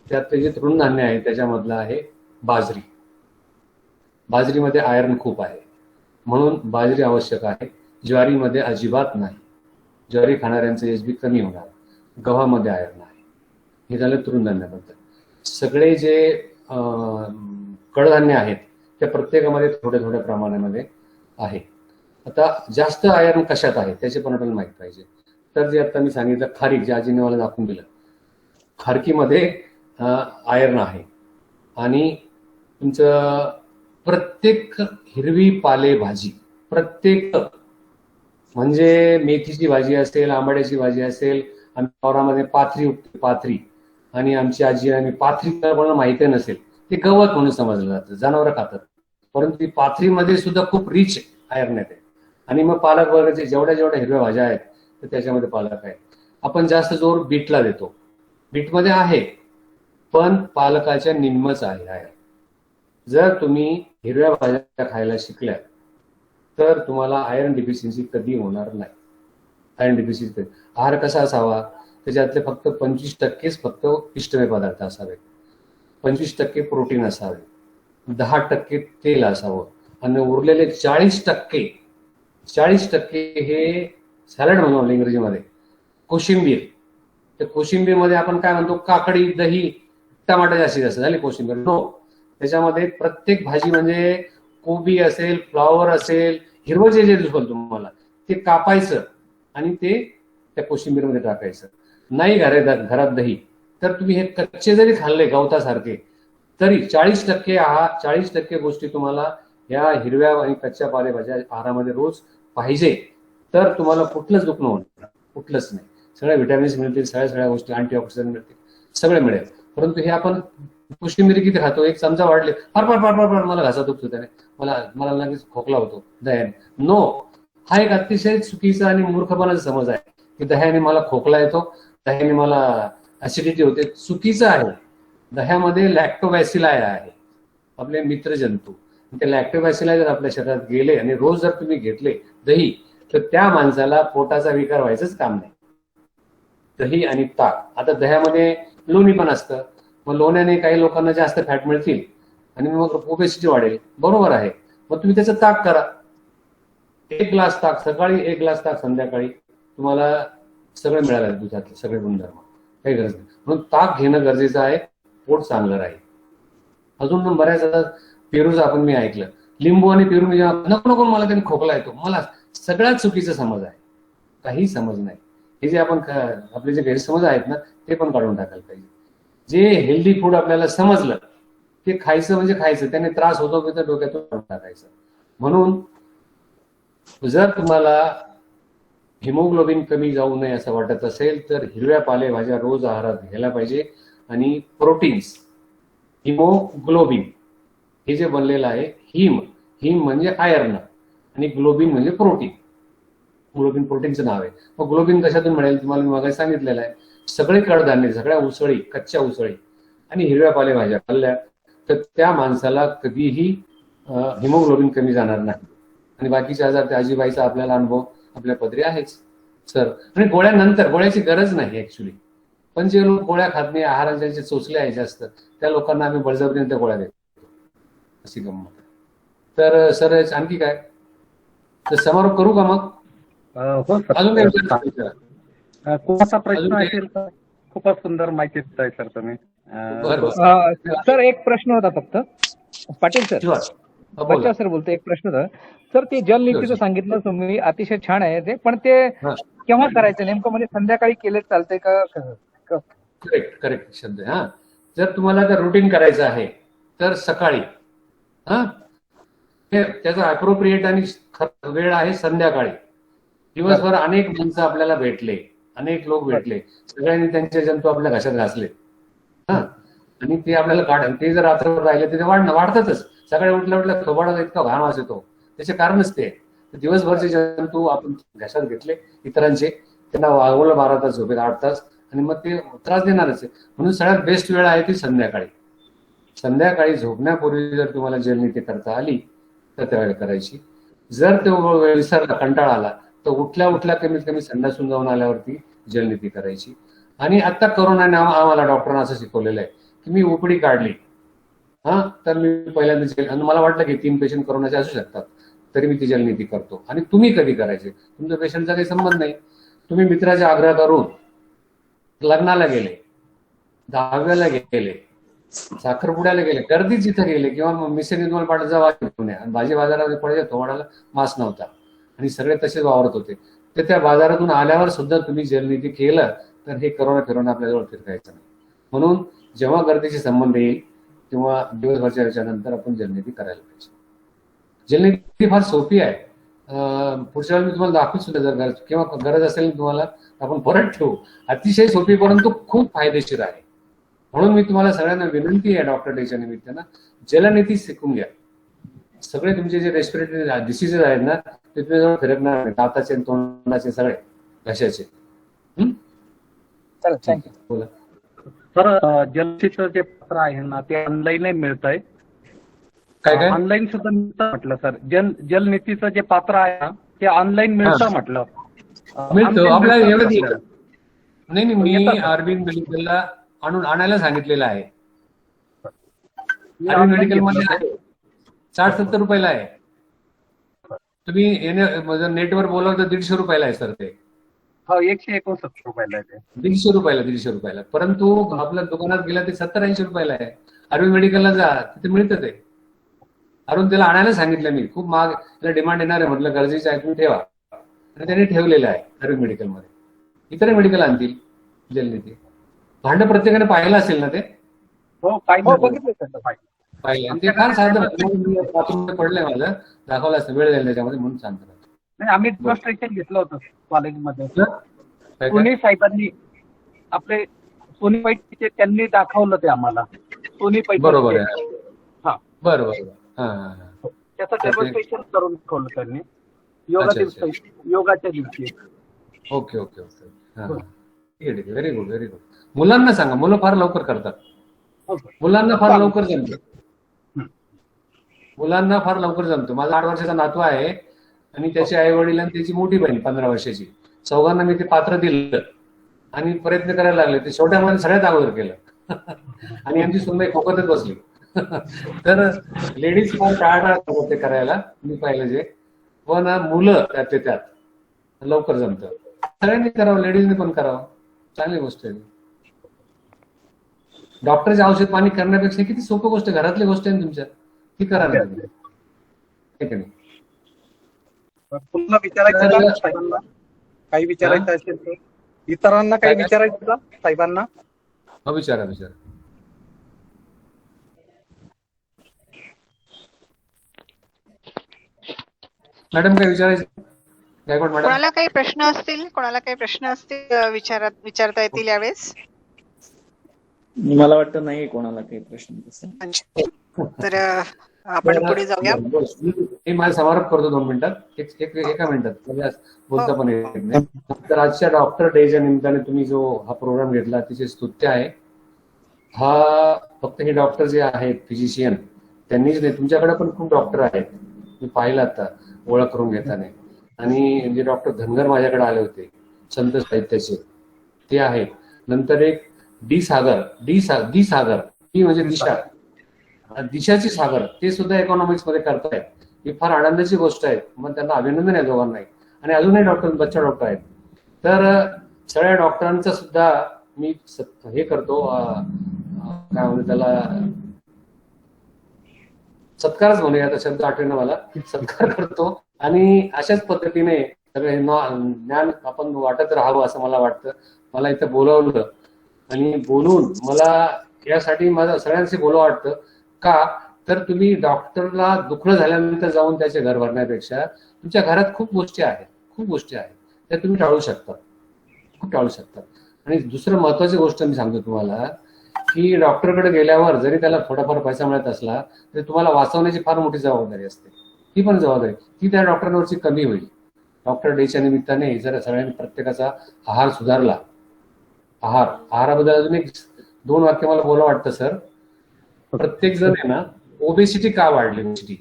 त्यात ते जे तृणधान्य आहे त्याच्यामधलं आहे बाजरी. बाजरीमध्ये आयर्न खूप आहे, म्हणून बाजरी आवश्यक आहे. ज्वारीमध्ये अजिबात नाही, ज्वारी खाणाऱ्यांचं एचबी कमी होणार. गव्हामध्ये आयर्न आहे. हे झालं तृणधान्याबद्दल. सगळे जे कडधान्य आहेत त्या प्रत्येकामध्ये थोड्या थोड्या प्रमाणामध्ये आहे. आता जास्त आयर्न कशात आहे त्याचे पण आपल्याला माहित पाहिजे. तर जे आता मी सांगितलं खारीक, जे आजीने मला दाखवून दिलं, खारकीमध्ये आयर्न आहे. आणि तुमचं प्रत्येक हिरवी पालेभाजी, प्रत्येक, म्हणजे मेथीची भाजी असेल, आंबाड्याची भाजी असेल, आम्ही वावरामध्ये पाथरी उठते, पाथरी, आणि आमची आजी आणि पाथरी कोणाला माहिती नसेल, ते गवत म्हणून समजलं जातं, जनावर खातात, परंतु ती पाथरीमध्ये सुद्धा खूप रिच आयर्न येते. आणि मग पालक वगैरे जेवढ्या हिरव्या भाज्या आहेत तर त्याच्यामध्ये पालक आहे. आपण जास्त जोर बीटला देतो, बीटमध्ये आहे, पण पालकाच्या निम्मच आहे. जर तुम्ही हिरव्या भाज्या खायला शिकल्या तर तुम्हाला आयर्न डिफिशियन्सी कधी होणार नाही. आयर्न डिफिशियन्सी आहार कसा असावा, त्याच्यातले फक्त 25% फक्त पिष्टमय पदार्थ असावे, 25% प्रोटीन असावे, 10% तेल असावं आणि उरलेले 40% हे सॅलड म्हणू आपण इंग्रजीमध्ये, कोशिंबीर. त्या कोशिंबीरमध्ये आपण काय म्हणतो, काकडी, दही, टमाटर जास्तीत जास्त झाली कोशिंबीर. नो, त्याच्यामध्ये प्रत्येक भाजी म्हणजे कोबी असेल, फ्लॉवर असेल, हिरवं जे जे दिसलं तुम्हाला ते कापायचं आणि ते त्या कोशिंबीरमध्ये टाकायचं. नाही घरात दही, तर तुम्ही हे कच्चे जरी खाल्ले गवतासारखे तरी 40% गोष्टी तुम्हाला या हिरव्या आणि कच्च्या पालेभाज्या आहारामध्ये रोज पाहिजे, तर तुम्हाला कुठलंच दुखणं होणार, कुठलंच नाही. सगळ्या व्हिटॅमिन्स मिळतील, सगळ्या गोष्टी, अँटीऑक्सिडंट मिळतील, सगळे मिळेल. परंतु हे आपण कोशिंबीर किती खातो, एक चमचा वाढले फार फार फार फार मला घासा दुखतो त्याने, मला लगेच खोकला होतो दह्याने. नो, हा एक अतिशय चुकीचा आणि मूर्खपणाचा समज आहे की दह्याने मला खोकला येतो, दह्याने मला ऍसिडिटी होते. चुकीचं आहे. दह्यामध्ये लॅक्टोबॅसिलाई आहे, आपले मित्र जंतू. ते लॅक्टोबॅसिलाई जर आपल्या शरीरात गेले आणि रोज जर तुम्ही घेतले दही, तर त्या माणसाला पोटाचा विकार व्हायचंच काम नाही. दही आणि ताक. आता दह्यामध्ये लोणी पण असतं, मग लोण्याने काही लोकांना जास्त फॅट मिळतील आणि मग ओबेसिटी वाढेल. बरोबर आहे, मग तुम्ही त्याचं ताक करा. 1 ग्लास ताक सकाळी, 1 ग्लास ताक संध्याकाळी, तुम्हाला सगळं मिळालं, दुधातले सगळे गुणधर्म, काही गरज नाही. म्हणून ताक घेणं गरजेचं आहे, पोट चांगलं राहील. अजून बऱ्याच पेरूचं आपण मी ऐकलं, लिंबू आणि पेरू मी जेव्हा नको नको मला त्यांनी खोकला येतो, मला सगळ्यात चुकीचा समज आहे. काही समज नाही. हे जे आपण आपले जे गैरसमज आहेत ना, ते पण काढून टाकायला पाहिजे. जे हेल्दी फूड आपल्याला समजलं ते खायचं म्हणजे खायचं, त्याने त्रास होतो की तर डोक्यातून काढून टाकायचं. म्हणून जर तुम्हाला हिमोग्लोबिन कमी जाऊ नये असं वाटत असेल तर हिरव्या पालेभाज्या रोज आहारात घ्यायला पाहिजे. आणि प्रोटीन्स, हिमोग्लोबिन हे जे बनलेलं आहे, हिम म्हणजे आयर्न आणि ग्लोबिन म्हणजे प्रोटीन. ग्लोबिन प्रोटीनचं नाव आहे. मग ग्लोबिन कशातून मिळेल तुम्हाला मी मागे सांगितलेलं आहे. सगळे कडधान्य, सगळ्या उसळी, कच्च्या उसळी आणि हिरव्या पालेभाज्या खाल्ल्या तर त्या माणसाला कधीही हिमोग्लोबिन कमी जाणार नाही. आणि बाकीचे आजार त्या आजीबाईचा आपल्याला अनुभव आपल्या पदरी आहेच सर. आणि गोळ्यानंतर, गोळ्याची गरज नाही ऍक्च्युली, पण जे लोक गोळ्या खात नाही, आहारांच्या जे चोचले आहे जास्त, त्या लोकांना आम्ही बळजबरीने त्या गोळ्या देतो, अशी गंमत. तर सर आणखी काय, तर समारोप करू का मग? हो सर. अजून काय विचारायचं? कोणाचा प्रश्न असेल तर खूपच सुंदर माहिती देताय सर तुम्ही. सर एक प्रश्न होता फक्त, पाटील सर, बच्चा सर बोलतो, एक प्रश्न होता सर. ते जलनीतीचं सांगितलं तुम्ही, अतिशय छान आहे ते, पण ते केव्हा करायचं नेमकं, म्हणजे संध्याकाळी केले चालतंय का? करेक्ट शब्द. हा, जर तुम्हाला ते रुटीन करायचं आहे तर सकाळी, हा त्याचा अप्रोप्रिएट आणि वेळ आहे संध्याकाळी. दिवसभर अनेक माणसं आपल्याला भेटले, अनेक लोक भेटले, सगळ्यांनी त्यांचे जंतू आपल्या घशात घासले, हा, आणि ते आपल्याला ते जर रात्रभर राहिले तर ते वाढतातच. सकाळी उठल्या थोबाडाला इतका घाण वास येतो, त्याचे कारणच ते. दिवसभरचे जंतू आपण घशात घेतले इतरांचे, त्यांना वागवलं 12 तास, झोपेत 8 तास, आणि मग ते त्रास देणारच आहे. म्हणून सगळ्यात बेस्ट वेळ आहे ती संध्याकाळी. संध्याकाळी झोपण्यापूर्वी जर तुम्हाला जलनीती करता आली तर त्यावेळेला करायची. जर तो विसरला, कंटाळा आला, तर उठल्या कमीत कमी संडासून जाऊन आल्यावरती जलनीती करायची. आणि आता करोनाने आम्हाला डॉक्टरांना असं शिकवलेलं आहे की मी उपडी काढली, हा, तर मी पहिल्यांदा आणि मला वाटलं की 3 पेशंट करोनाचे असू शकतात, तरी मी ती जलनीती करतो. आणि तुम्ही कधी करायचे, तुमच्या पेशंटचा काही संबंध नाही. तुम्ही मित्राचा आग्रह करून लग्नाला गेले, 10व्याला गेले, साखरपुड्याला गेले, गर्दीत जिथे गेले, किंवा मिसेने तुम्हाला पाठवत जावा आणि भाजी बाजारात पडायच्या थोडाला मास्क नव्हता आणि सगळे तसेच वावरत होते, तर त्या बाजारातून आल्यावर सुद्धा तुम्ही जलनीती केलं तर हे करोना फिरवणं आपल्याजवळ फिरकायचं नाही. म्हणून जेव्हा गर्दीचे संबंध येईल किंवा दिवसभरच्या याच्यानंतर आपण जलनीती करायला पाहिजे. जलनीती फार सोपी आहे. पुढच्या वेळी मी तुम्हाला दाखवू सुद्धा, जर किंवा गरज असेल तुम्हाला आपण परत ठेवू. अतिशय सोपी परंतु खूप फायदेशीर आहे. म्हणून मी तुम्हाला सगळ्यांना विनंती आहे, डॉक्टर डेच्या निमित्तानं जलनीती शिकून घ्या. सगळे तुमचे जे रेस्पिरेटरी डिसीजेस आहेत ना, ते तुमच्याजवळ फिरकणार नाही, दाताचे, तोंडाचे, सगळे घशाचे. थँक्यू. बोला सर. जलसीचं जे पत्र आहे ना, ते ऑनलाईन मिळत आहे. काय काय ऑनलाईन सुद्धा मिळतं म्हटलं सर. जलनीतीचं जे पात्र आहे ना ते ऑनलाईन मिळतं म्हटलं. मिळतो online आपल्याला मिळतं एवढं आपल्याला. नाही नाही, मी येतं का? अरविंद मेडिकलला आणायला सांगितलेलं आहे. मी अरविंद online मेडिकल मध्ये घेतलं आहे, 60-70 रुपयाला आहे. तुम्ही नेटवर बोलावं तर 150 रुपयाला आहे सर ते. हो, 169 रुपयाला आहे ते. 150 रुपयाला. परंतु आपल्या दुकानात गेला ते 70-80 रुपयाला आहे. अरविंद मेडिकलला जा, तिथे मिळतं ते. अरुण त्याला आणायला सांगितलं मी, खूप महाग, त्याला डिमांड येणार आहे म्हटलं, गरजेचं आहे तुम्ही ठेवा. आणि त्याने ठेवलेलं आहे अरविंद मेडिकलमध्ये. इतर मेडिकल आणतील जलनीती. भांडं प्रत्येकाने पाहिलं असेल ना ते? हो, बघितलं सर, पाहिलं. पाहिलं. ते फार साधं बाथरूममध्ये पडलंय माझं, दाखवलं असतं, वेळ जाईल त्याच्यामध्ये म्हणून सांगतो. नाही, आम्ही डेमॉन्स्ट्रेशन घेतलं होतं कॉलेजमध्ये. काय काय? सोनी साहेबांनी आपले सोनी पैठचे त्यांनी दाखवलं ते आम्हाला. सोनी पैठ बरोबर आहे. हा, बरं बरं. हा हा हा. त्याचं डेमॉन्स्ट्रेशन करून दाखवलं त्यांनी अच्छा, अच्छा. योगाच्या दिवशी. Okay okay okay. हा ठीक आहे, व्हेरी गुड व्हेरी गुड. मुलांना सांगा, मुलं फार लवकर करतात. हो सर. मुलांना फार लवकर जमतं. मुलांना फार लवकर जमतं. माझा 8 वर्षाचा नातू आहे आणि त्याचे आई वडील आणि त्याची मोठी बहीण 15 वर्षाची, चौघांना मी ते पात्र दिलं आणि प्रयत्न करायला लागले. ते छोट्या मुलांनी सगळ्यात अगोदर केलं आणि आमची सुनबाई खोकतच बसली. तर लेडीज फार टाळाटाळ करतात ते करायला, मी पाहिलं जे. पण मुलं त्यात लवकर जमतं. सगळ्यांनी करावं, लेडीजने पण करावं, चांगली गोष्ट आहे. डॉक्टरचे औषध पाणी करण्यापेक्षा किती सोपी गोष्ट, घरातली गोष्ट आहे तुमच्या, ती करा ना तुम्ही. ठीक आहे. पुन्हा विचारायचं का साहेबांना? काही विचारायचं असेल तर इतरांना काही काय? विचारायचं का साहेबांना? हो, विचारा विचारा. मॅडम काय विचारायचं? गायकवाड मॅडम. कोणाला काही प्रश्न असतील विचारता येतील यावेळेस? मला वाटतं नाही कोणाला काही प्रश्न तसे. तर आपण पुढे जाऊया. मी माझा समारोप करतो 2 मिनिटात, एका मिनिटात, म्हणजे बोलता पण येत नाही. तर आजच्या डॉक्टर डेच्या निमित्ताने तुम्ही जो हा प्रोग्राम घेतला तिचे स्तुत्य आहे. हा फक्त हे डॉक्टर जे आहेत फिजिशियन त्यांनीच नाही, तुमच्याकडे पण खूप डॉक्टर आहेत, मी पाहिलं आता ओळख करून घेताना. आणि जे डॉक्टर धनगर माझ्याकडे आले होते संत साहित्याचे, ते आहेत. नंतर एक डी सागर ही म्हणजे दिशाची सागर, ते सुद्धा इकॉनॉमिक्स मध्ये करतायत. ही फार आनंदाची गोष्ट आहे. मग त्यांना अभिनंदन आहे दोघांनाही. आणि अजूनही बच्चा डॉक्टर आहेत. तर सगळ्या डॉक्टरांचा सुद्धा मी हे करतो, काय म्हणतो त्याला, सत्कारच म्हणूया, आता शब्द आठवणं मला, सत्कार करतो. आणि अशाच पद्धतीने सगळे ज्ञान आपण वाटत राहावं असं मला वाटतं. मला इथं बोलावलं आणि बोलून मला यासाठी माझं सगळ्यांशी बोलवं वाटतं. का तर तुम्ही डॉक्टरला दुखणं झाल्यानंतर जाऊन त्याचे घर भरण्यापेक्षा तुमच्या घरात खूप गोष्टी आहेत त्या तुम्ही टाळू शकता. आणि दुसरं महत्वाची गोष्ट मी सांगतो तुम्हाला, की डॉक्टरकडे गेल्यावर जरी त्याला थोडाफार पैसा मिळत असला तरी तुम्हाला वाचवण्याची फार मोठी जबाबदारी असते. ती पण जबाबदारी ती त्या डॉक्टरांवरची कमी होईल. डॉक्टर डेच्या निमित्ताने जर सगळ्यांनी प्रत्येकाचा आहार सुधारला, आहाराबद्दल अजून 1-2 वाक्य मला बोला वाटतं सर. प्रत्येक जण आहे ना, ओबेसिटी का वाढली ओबेसिटी,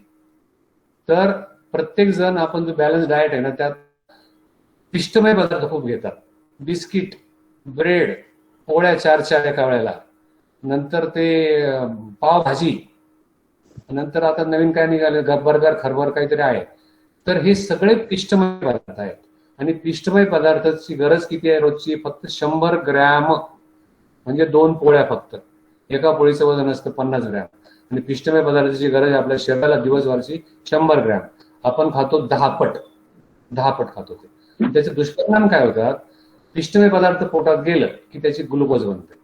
तर प्रत्येक जण आपण जो बॅलन्स डाएट आहे ना त्यात पिष्टमय पदार्थ खूप घेतात. बिस्किट, ब्रेड, पोळ्या 4 एका वेळेला, नंतर ते पावभाजी, नंतर आता नवीन काय निघाले बर्गर खरबर काहीतरी आहे. तर हे सगळे पिष्टमय पदार्थ आहेत. आणि पिष्टमय पदार्थाची गरज किती आहे रोजची? फक्त 100 ग्रॅम, म्हणजे 2 पोळ्या फक्त. एका पोळीचं वजन असतं 50 ग्रॅम. आणि पिष्टमय पदार्थाची गरज आपल्या शरीराला दिवसभरची 100 ग्रॅम. आपण खातो 10 पट खातो ते. त्याचे दुष्परिणाम काय होतात? पिष्टमय पदार्थ पोटात गेलं की त्याची ग्लुकोज बनते.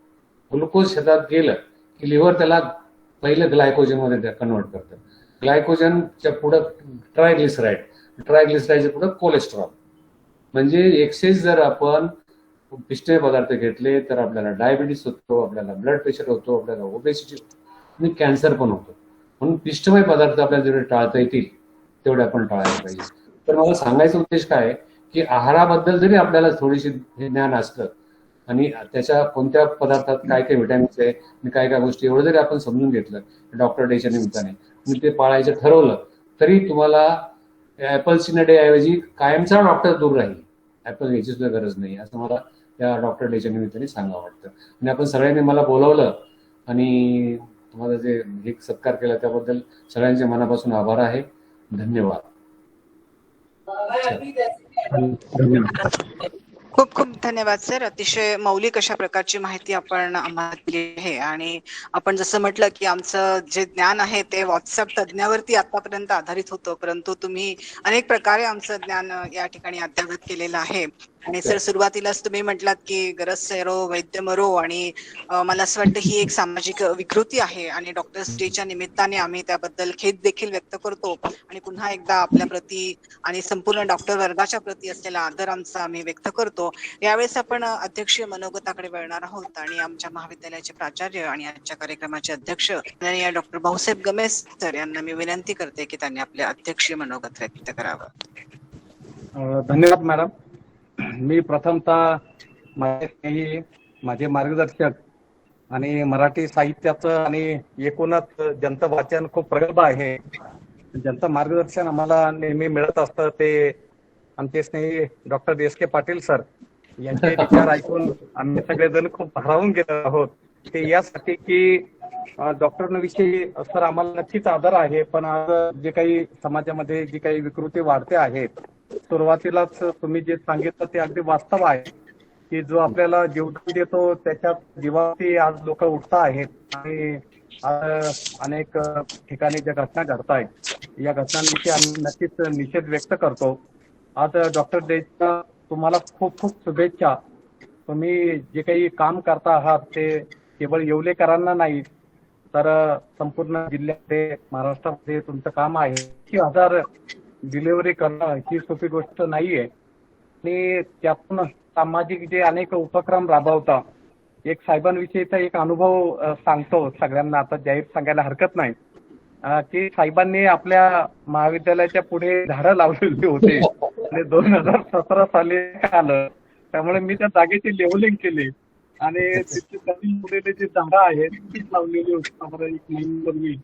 ग्लुकोज शरीरात गेलं की लिव्हर त्याला पहिलं ग्लायकोजन मध्ये कन्वर्ट करतं. ग्लायकोजनच्या पुढं ट्रायग्लिसराईडच्या पुढं कोलेस्ट्रॉल. म्हणजे एक्सेस जर आपण पिष्टमय पदार्थ घेतले तर आपल्याला डायबिटीस होतो, आपल्याला ब्लड प्रेशर होतो, आपल्याला ओबेसिटी आणि कॅन्सर पण होतो. म्हणून पिष्टमय पदार्थ आपल्याला जेवढे टाळता येतील तेवढे आपण टाळायला पाहिजे. तर मला सांगायचा उद्देश काय आहे की आहाराबद्दल जरी आपल्याला थोडीशी ज्ञान असलं आणि त्याच्या कोणत्या पदार्थात काय काय व्हिटॅमिन्स आहे आणि काय काय गोष्टी एवढं जरी आपण समजून घेतलं डॉक्टर डेच्या निमित्ताने, तुम्ही ते पाळायचं ठरवलं तरी तुम्हाला ऍपल सिनर डे ऐवजी कायमचा डॉक्टर दूर राहील. ऍपल घ्यायची सुद्धा गरज नाही, असं मला या डॉक्टर डेच्या निमित्ताने सांगावं वाटतं. आणि आपण सगळ्यांनी मला बोलावलं आणि तुम्हाला जे हे सत्कार केला त्याबद्दल सगळ्यांचे मनापासून आभार आहे. धन्यवाद. खूप खूप धन्यवाद सर. अतिशय मौलिक अशा प्रकारची माहिती आपण आम्हाला दिली आहे. आणि आपण जसं म्हटलं की आमचं जे ज्ञान आहे ते व्हॉट्सअप तज्ज्ञावरती आतापर्यंत आधारित होतं, परंतु तुम्ही अनेक प्रकारे आमचं ज्ञान या ठिकाणी अद्ययावत केलेलं आहे. आणि सर सुरुवातीलाच तुम्ही म्हटलात की गरज सेरो वैद्य मरो, आणि मला असं वाटतं ही एक सामाजिक विकृती आहे आणि डॉक्टर्स डेच्या निमित्ताने आम्ही त्याबद्दल खेद देखील व्यक्त करतो. आणि पुन्हा एकदा आपल्या प्रती आणि संपूर्ण डॉक्टर वर्गाच्या प्रती असलेला आदर आमचा आम्ही व्यक्त करतो. यावेळेस आपण अध्यक्षीय मनोगताकडे वळणार आहोत आणि आमच्या महाविद्यालयाचे प्राचार्य आणि आजच्या कार्यक्रमाचे अध्यक्ष डॉक्टर भाऊसाहेब गमे सर यांना मी विनंती करते की त्यांनी आपले अध्यक्षीय मनोगत व्यक्त करावं. धन्यवाद मॅडम. मी प्रथमतः माझे मार्गदर्शक आणि मराठी साहित्याचं आणि एकूणच ज्यांचं वाचन खूप प्रगल्भ आहे, ज्यांचं मार्गदर्शन आम्हाला नेहमी मिळत असतं, ते आमचे स्नेही डॉक्टर एस के पाटील सर यांचे विचार ऐकून आम्ही सगळेजण खूप भारावून गेलो आहोत. ते यासाठी की डॉक्टरांविषयी सर आम्हाला नक्कीच आदर आहे, पण आज जे काही समाजामध्ये जी काही विकृती वाढते आहे, सुरुवातीलाच तुम्ही जे सांगितलं ते अगदी वास्तव आहे की जो आपल्याला जीवदान देतो त्याच्या जीवावरती आज लोक उठत आहेत. आणि अनेक ठिकाणी ज्या घटना घडत आहेत या घटनांविषयी आम्ही नक्कीच निषेध व्यक्त करतो. आज डॉक्टर डेच्या तुम्हाला खूप खूप शुभेच्छा. तुम्ही जे काही काम करता आहात ते केवळ येवलेकरांना नाही तर संपूर्ण जिल्ह्यामध्ये महाराष्ट्रामध्ये तुमचं काम आहे. 80,000 डिलिव्हरी करणं ही सोपी गोष्ट नाहीये आणि त्यातून सामाजिक जे अनेक उपक्रम राबवता. एक साहेबांविषयीचा एक अनुभव सांगतो सगळ्यांना, आता जाहीर सांगायला हरकत नाही की साहेबांनी आपल्या महाविद्यालयाच्या पुढे झाडं लावलेली होते आणि 2017 साली आलं, त्यामुळे मी त्या जागेची लेवलिंग केली आणि तिथे पुढे जी झाडं आहेत तीच लावलेली होती एक महिन्यापूर्वी.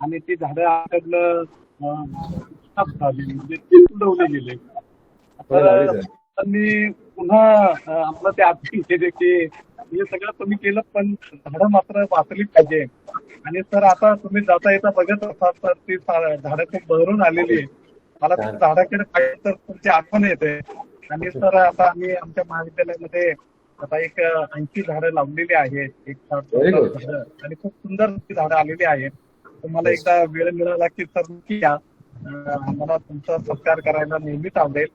आणि ती झाडं आपल्याकडलं म्हणजे ते उडवले गेले. तर मी पुन्हा आपलं ते आधी केले की हे सगळं तुम्ही केलं पण झाडं मात्र वाचली पाहिजे. आणि सर आता तुम्ही जाता येता बघत असाल तर ती झाडं खूप बहरून आलेली आहे. मला त्या झाडाकडे पाहिजे तर तुमची आठवण येते. आणि सर आता आम्ही आमच्या महाविद्यालयामध्ये आता एक 80 झाडं लावलेली आहेत, एक झाडं, आणि खूप सुंदर ती झाडं आलेली आहेत. तुम्हाला एकदा वेळ मिळाला की सर नक्की या, आम्हाला तुमचा सत्कार करायला नेहमीच आवडेल.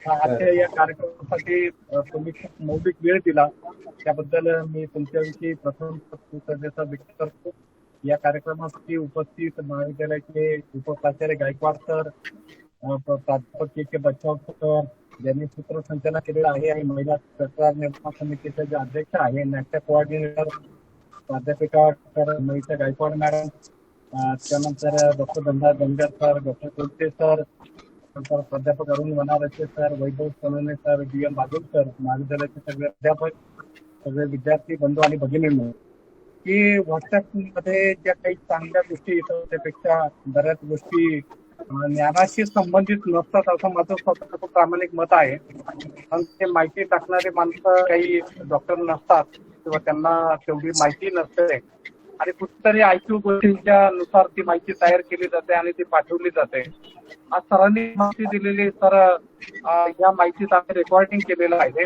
आजच्या या कार्यक्रमासाठी तुम्ही खूप मौलिक वेळ दिला त्याबद्दल मी तुमच्याविषयी प्रथम कृतज्ञता व्यक्त करतो. या कार्यक्रमासाठी उपस्थित महाविद्यालयाचे उपप्राचार्य गायकवाड सर, प्राध्यापक के बचाव सर ज्यांनी सूत्रसंचालन केलेलं आहे, आणि महिला तक्रार निर्माण समितीचे जे अध्यक्ष आहे, नाट्य कोऑर्डिनेटर प्राध्यापिका डॉक्टर महिला गायकवाड मॅडम, त्यानंतर doctor Ganga Gangar sir, doctor Kolte sir, नंतर प्राध्यापक Arun Vanarche sir, Vaibhav Sonawane sir, DM Bagul sir, महाविद्यालयाचे सगळे अध्यापक, सगळे विद्यार्थी बंधू आणि भगिनींनो, की व्हॉट्सअपमध्ये ज्या काही चांगल्या गोष्टी येतात त्यापेक्षा बऱ्याच गोष्टी ज्ञानाशी संबंधित नसतात असं माझं स्वतःचं प्रामाणिक मत आहे. पण ते माहिती टाकणारे माणसं काही डॉक्टर नसतात किंवा त्यांना तेवढी माहिती नसते आणि कुठेतरी IQ गोष्टींच्या नुसार ती माहिती तयार केली जाते आणि ती पाठवली जाते. आज सरांनी माहिती दिलेली, तर या माहितीचं आम्ही रेकॉर्डिंग केलेलं आहे.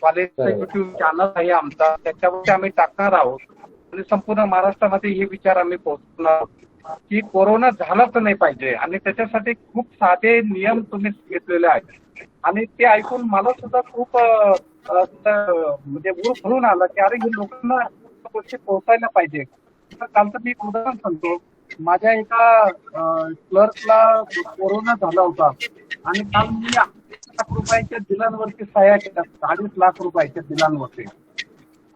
कॉलेजचा युट्यूब चॅनल आहे आमचा, त्याच्यावरती आम्ही टाकणार आहोत आणि संपूर्ण महाराष्ट्रामध्ये हे विचार आम्ही पोहोचवणार की कोरोना झालाच नाही पाहिजे. आणि त्याच्यासाठी खूप साधे नियम तुम्ही घेतलेले आहेत आणि ते ऐकून मला सुद्धा खूप म्हणजे ऊर भरून आला की अरे हे लोकांना गोष्टी पोहोचायला पाहिजे. तर कालचं मी उदाहरण सांगतो. माझ्या एका क्लर्कला कोरोना झाला होता आणि काल मी 8 लाख रुपयाच्या बिलांवरती सह्या केल्या, 2.5 लाख रुपयाच्या बिलांवरती.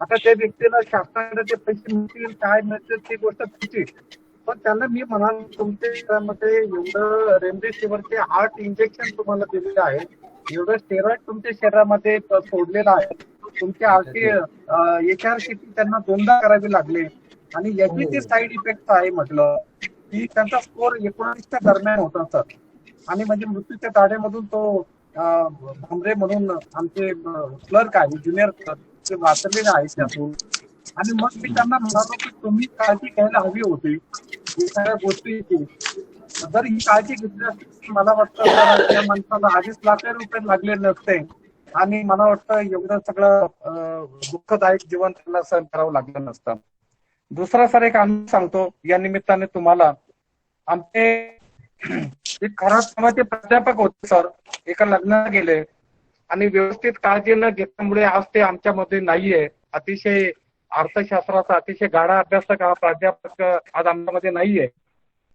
आता त्या व्यक्तीला शासनाकडे ते पैसे मिळतील काय मिळतील ती गोष्ट तुमची, पण त्यांना मी म्हणाल तुमच्या शरीरामध्ये एवढं रेमडेसिवीरचे 8 इंजेक्शन तुम्हाला दिलेले आहे, एवढं स्टेरॉइड तुमच्या शरीरामध्ये सोडलेलं आहे, तुमचे HR किती त्यांना 2दा करावे लागले आणि याची ते साईड इफेक्ट आहे म्हटलं. की त्यांचा स्कोर 19च्या दरम्यान होता सर. आणि म्हणजे मृत्यूच्या गाड्यामधून तो भांबरे म्हणून आमचे क्लर्क आहे, ज्युनियर क्लर्क, ते वाचलेले आहेत त्यातून. आणि मग मी त्यांना म्हणालो की तुम्ही काळजी घ्यायला हवी होती या सगळ्या गोष्टीची. जर ही काळजी घेतली असती तर मला वाटतं सर त्या माणसाला 2.5 लाख रुपये लागले नसते आणि मला वाटतं एवढं सगळं दुःखदायक जीवन त्यांना सहन करावं लागलं नसतं. दुसरा सर एक अनुभव सांगतो या निमित्ताने तुम्हाला. आमचे एक खराब समाजचे प्राध्यापक होते सर, एका लग्नाला गेले आणि व्यवस्थित काळजी न घेतल्यामुळे आज ते आमच्यामध्ये नाहीये. अतिशय अर्थशास्त्राचा अतिशय गाढा अभ्यासक हा प्राध्यापक आज आमच्यामध्ये नाहीये.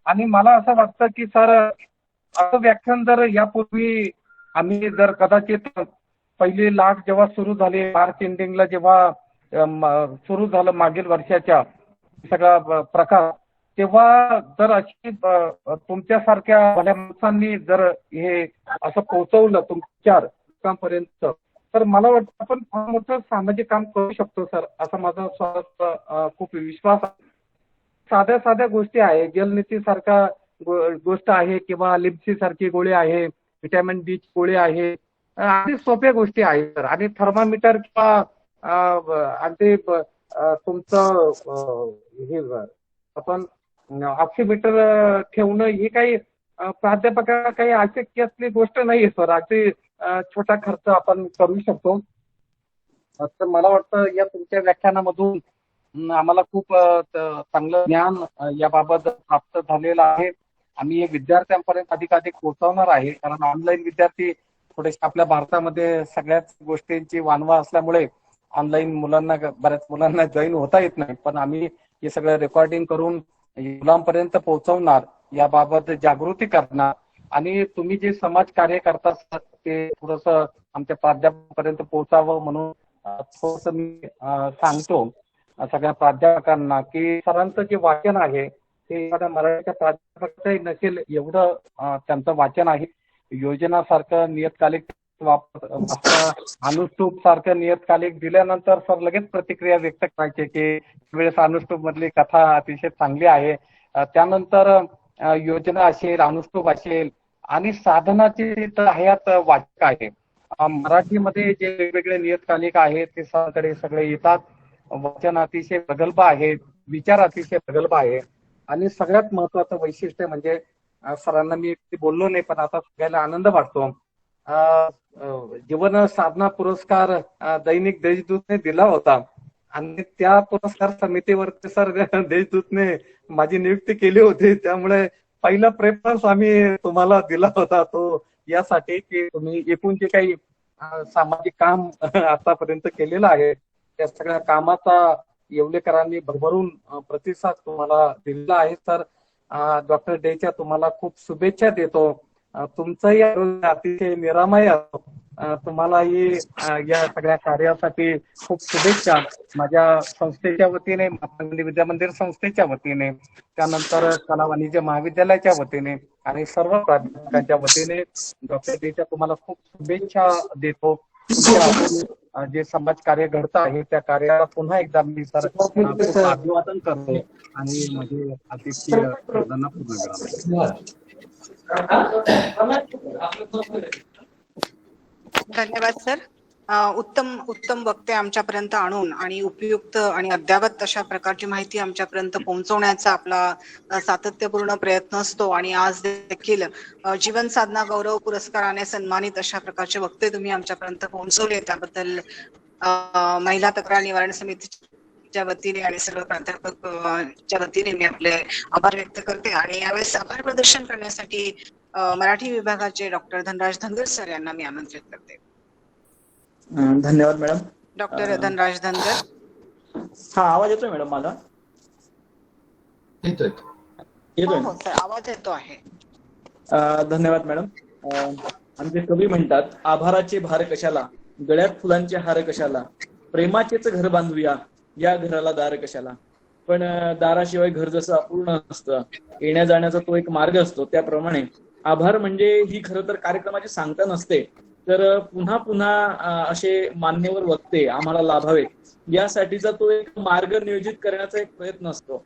आणि मला असं वाटतं की सर असं व्याख्यान जर यापूर्वी आम्ही जर कदाचित पहिली लाट जेव्हा सुरू झाली मार्च एंडिंगला, जेव्हा सुरू झालं मागील वर्षाच्या सगळा प्रकार, तेव्हा जर अशी तुमच्यासारख्या भल्या माणसांनी जर हे असं पोहोचवलं तुमच्या लोकांपर्यंत, तर मला वाटतं आपण फार मोठं सामाजिक काम करू शकतो सर, असा माझा खूप विश्वास आहे. साध्या साध्या गोष्टी आहे, जलनीती सारखा गोष्ट आहे किंवा लिप्सी सारखी गोळी आहे, व्हिटॅमिन डी गोळी आहे, अगदी सोप्या गोष्टी आहेत सर. आणि थर्मामीटर किंवा अगदी तुमचं हे आपण ऑक्सिमीटर ठेवणं ही काही प्राध्यापकाला काही अशक्य असलेली गोष्ट नाहीये सर. अगदी छोटा खर्च आपण करू शकतो. तर मला वाटतं या तुमच्या व्याख्यानामधून आम्हाला खूप चांगलं ज्ञान याबाबत प्राप्त झालेलं आहे. आम्ही हे विद्यार्थ्यांपर्यंत अधिकाधिक पोहोचवणार आहे, कारण ऑनलाईन विद्यार्थी थोडेसे आपल्या भारतामध्ये सगळ्याच गोष्टींची वानवा असल्यामुळे ऑनलाईन बऱ्याच मुलांना जॉईन होता येत नाही. पण आम्ही हे सगळं रेकॉर्डिंग करून मुलांपर्यंत पोहोचवणार, याबाबत जागृती करणार. आणि तुम्ही जे समाज कार्य करता ते थोडंसं आमच्या प्राध्यापकांपर्यंत पोहोचावं म्हणून थोडंसं मी सांगतो सगळ्या प्राध्यापकांना की सरांचं जे वाचन आहे ते एखाद्या मराठीच्या प्राध्यापकाचंही नसेल एवढं त्यांचं वाचन आहे. योजनासारखं नियतकालिक अनुष्टुप सारखं नियतकालिक दिल्यानंतर सर लगेच प्रतिक्रिया व्यक्त करायचे की वेळेस अनुष्टुप मधली कथा अतिशय चांगली आहे. त्यानंतर योजना असेल, अनुष्टुप असेल आणि साधनाची तर हयात वाचक आहे. मराठीमध्ये जे वेगवेगळे नियतकालिक आहेत ते सरांकडे सगळे येतात. वाचन अतिशय प्रगल्भ आहे, विचार अतिशय प्रगल्भ आहे. आणि सगळ्यात महत्वाचं वैशिष्ट्य म्हणजे सरांना मी बोललो नाही पण आता सगळ्याला आनंद वाटतो, जीवन साधना पुरस्कार दैनिक देशदूतने दिला होता आणि त्या पुरस्कार समितीवरती सर देशदूतने माझी नियुक्ती केली होती. त्यामुळे पहिला प्रेफरन्स आम्ही तुम्हाला दिला होता तो यासाठी की तुम्ही एकूण जे काही सामाजिक काम आतापर्यंत केलेलं आहे त्या सगळ्या कामाचा येवलेकरांनी भरभरून प्रतिसाद तुम्हाला दिलेला आहे. तर डॉक्टर डेच्या तुम्हाला खूप शुभेच्छा देतो. तुमचंही अतिशय निरामय असो. तुम्हालाही या सगळ्या कार्यासाठी खूप शुभेच्छा माझ्या संस्थेच्या वतीने, महात्मा गांधी विद्या मंदिर संस्थेच्या वतीने, त्यानंतर कला वाणिज्य महाविद्यालयाच्या वतीने आणि सर्व प्राध्यापकांच्या वतीने डॉक्टर डेच्या तुम्हाला खूप शुभेच्छा देतो. जे समाज कार्य घडतं आहे त्या कार्याला पुन्हा एकदा मी सर अभिवादन करतो आणि माझे अतिशय प्रार्थना पूर्ण करतो. धन्यवाद सर. उत्तम वक्ते आमच्यापर्यंत आणून आणि उपयुक्त आणि अद्यावत अशा प्रकारची माहिती आमच्यापर्यंत पोहोचवण्याचा आपला सातत्यपूर्ण प्रयत्न असतो. आणि आज देखील जीवन साधना गौरव पुरस्काराने सन्मानित अशा प्रकारचे वक्ते तुम्ही आमच्यापर्यंत पोहोचवले, त्याबद्दल महिला तक्रार निवारण समितीच्या वतीने आणि सर्व प्राध्यापकच्या वतीने मी आपले आभार व्यक्त करते. आणि यावेळेस आभार प्रदर्शन करण्यासाठी मराठी विभागाचे डॉक्टर धनराज धनगर सर यांना मी आमंत्रित करते. धन्यवाद मॅडम. डॉक्टर धनराज धनगर. हा, आवाज येतोय मॅडम माझा? येतोय. हो सर, आवाज येतो आहे. धन्यवाद मॅडम. आमचे कवी म्हणतात, आभाराचे भार कशाला, गळ्यात फुलांचे हार कशाला, प्रेमाचेच घर बांधूया, या घराला दार कशाला. पण दाराशिवाय घर जसं अपूर्ण असतं, येण्या जाण्याचा तो एक मार्ग असतो, त्याप्रमाणे आभार म्हणजे ही खरं तर कार्यक्रमाची सांगता नसते, तर पुन्हा पुन्हा असे मान्यवर वक्ते आम्हाला लाभावेत यासाठीचा तो एक मार्ग नियोजित करण्याचा एक प्रयत्न असतो.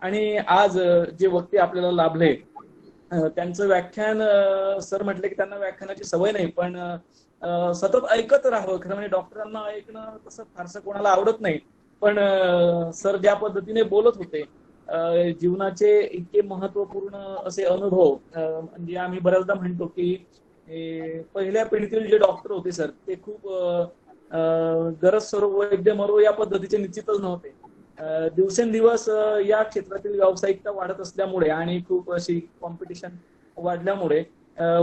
आणि आज जे वक्ते आपल्याला लाभले त्यांचं व्याख्यान सर म्हटले की त्यांना व्याख्यानाची सवय नाही, पण सतत ऐकत राहावं. खरं म्हणजे डॉक्टरांना ऐकणं तसं फारसं कोणाला आवडत नाही, पण सर ज्या पद्धतीने बोलत होते जीवनाचे इतके महत्वपूर्ण असे अनुभव, म्हणजे आम्ही बऱ्याचदा म्हणतो की पहिल्या पिढीतील जे डॉक्टर होते सर ते खूप गरज सर्व वैद्य मरो या पद्धतीचे निश्चितच नव्हते. दिवसेंदिवस या क्षेत्रातील व्यावसायिकता वाढत असल्यामुळे आणि खूप अशी कॉम्पिटिशन वाढल्यामुळे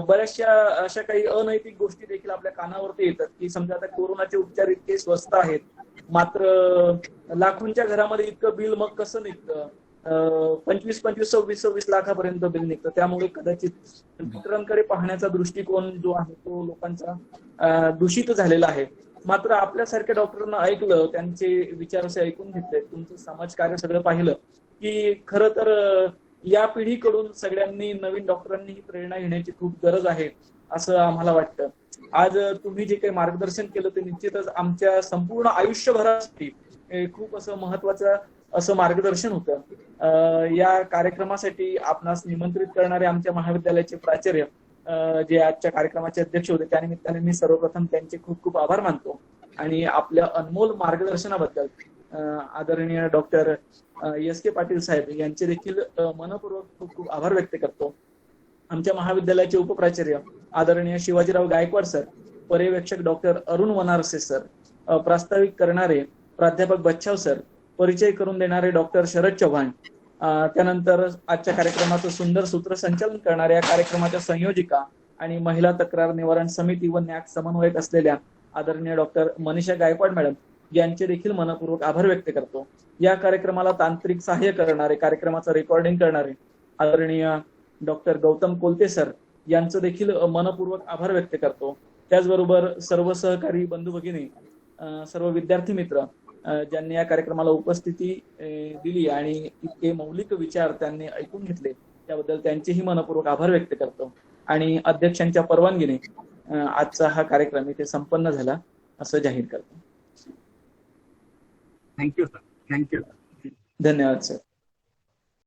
बऱ्याचशा अशा काही अनैतिक गोष्टी देखील आपल्या कानावरती येतात की समजा आता कोरोनाचे उपचार इतके स्वस्त आहेत, मात्र लाखोंच्या घरामध्ये इतकं बिल मग कसं निघतं, 25-26 लाखापर्यंत बिल निघतं. त्यामुळे कदाचित डॉक्टरांकडे पाहण्याचा दृष्टिकोन जो आहे तो लोकांचा दूषित झालेला आहे. मात्र आपल्यासारख्या डॉक्टरांना ऐकलं, त्यांचे विचार असे ऐकून घेतले, तुमचं समाजकार्य सगळं पाहिलं की खरं तर या पिढीकडून सगळ्यांनी नवीन डॉक्टरांनी ही प्रेरणा घेण्याची खूप गरज आहे असं आम्हाला वाटतं. आज तुम्ही जे काही मार्गदर्शन केलं ते निश्चितच आमच्या संपूर्ण आयुष्यभरासाठी खूप असं महत्वाचं असं मार्गदर्शन होतं. या कार्यक्रमासाठी आपणास निमंत्रित करणारे आमच्या महाविद्यालयाचे प्राचार्य जे आजच्या कार्यक्रमाचे अध्यक्ष होते, त्यानिमित्ताने मी सर्वप्रथम त्यांचे खूप खूप आभार मानतो आणि आपल्या अनमोल मार्गदर्शनाबद्दल आदरणीय डॉक्टर एस के पाटील साहेब यांचे देखील मनपूर्वक खूप खूप आभार व्यक्त करतो. आमच्या महाविद्यालयाचे उपप्राचार्य आदरणीय शिवाजीराव गायकवाड सर, पर्यवेक्षक डॉक्टर अरुण वनारसे सर, प्रास्ताविक करणारे प्राध्यापक बच्छाव सर, परिचय करून देणारे डॉक्टर शरद चव्हाण, त्यानंतर आजच्या कार्यक्रमाचं सुंदर सूत्रसंचालन करणाऱ्या या कार्यक्रमाच्या संयोजिका आणि महिला तक्रार निवारण समिती व न्याक समन्वयक असलेल्या आदरणीय डॉक्टर मनीषा गायकवाड मॅडम यांचे देखील मनपूर्वक आभार व्यक्त करतो. या कार्यक्रमाला तांत्रिक सहाय्य करणारे, कार्यक्रमाचं रेकॉर्डिंग करणारे आदरणीय डॉक्टर गौतम कोलते सर यांचं देखील मनपूर्वक आभार व्यक्त करतो. त्याचबरोबर सर्व सहकारी बंधू भगिनी, सर्व विद्यार्थी मित्र ज्यांनी या कार्यक्रमाला उपस्थिती दिली आणि इतके मौलिक विचार त्यांनी ऐकून घेतले त्याबद्दल त्यांचेही मनपूर्वक आभार व्यक्त करतो. आणि अध्यक्षांच्या परवानगीने आजचा हा कार्यक्रम इथे संपन्न झाला असं जाहीर करतो. Thank you sir. थँक्यू. धन्यवाद सर.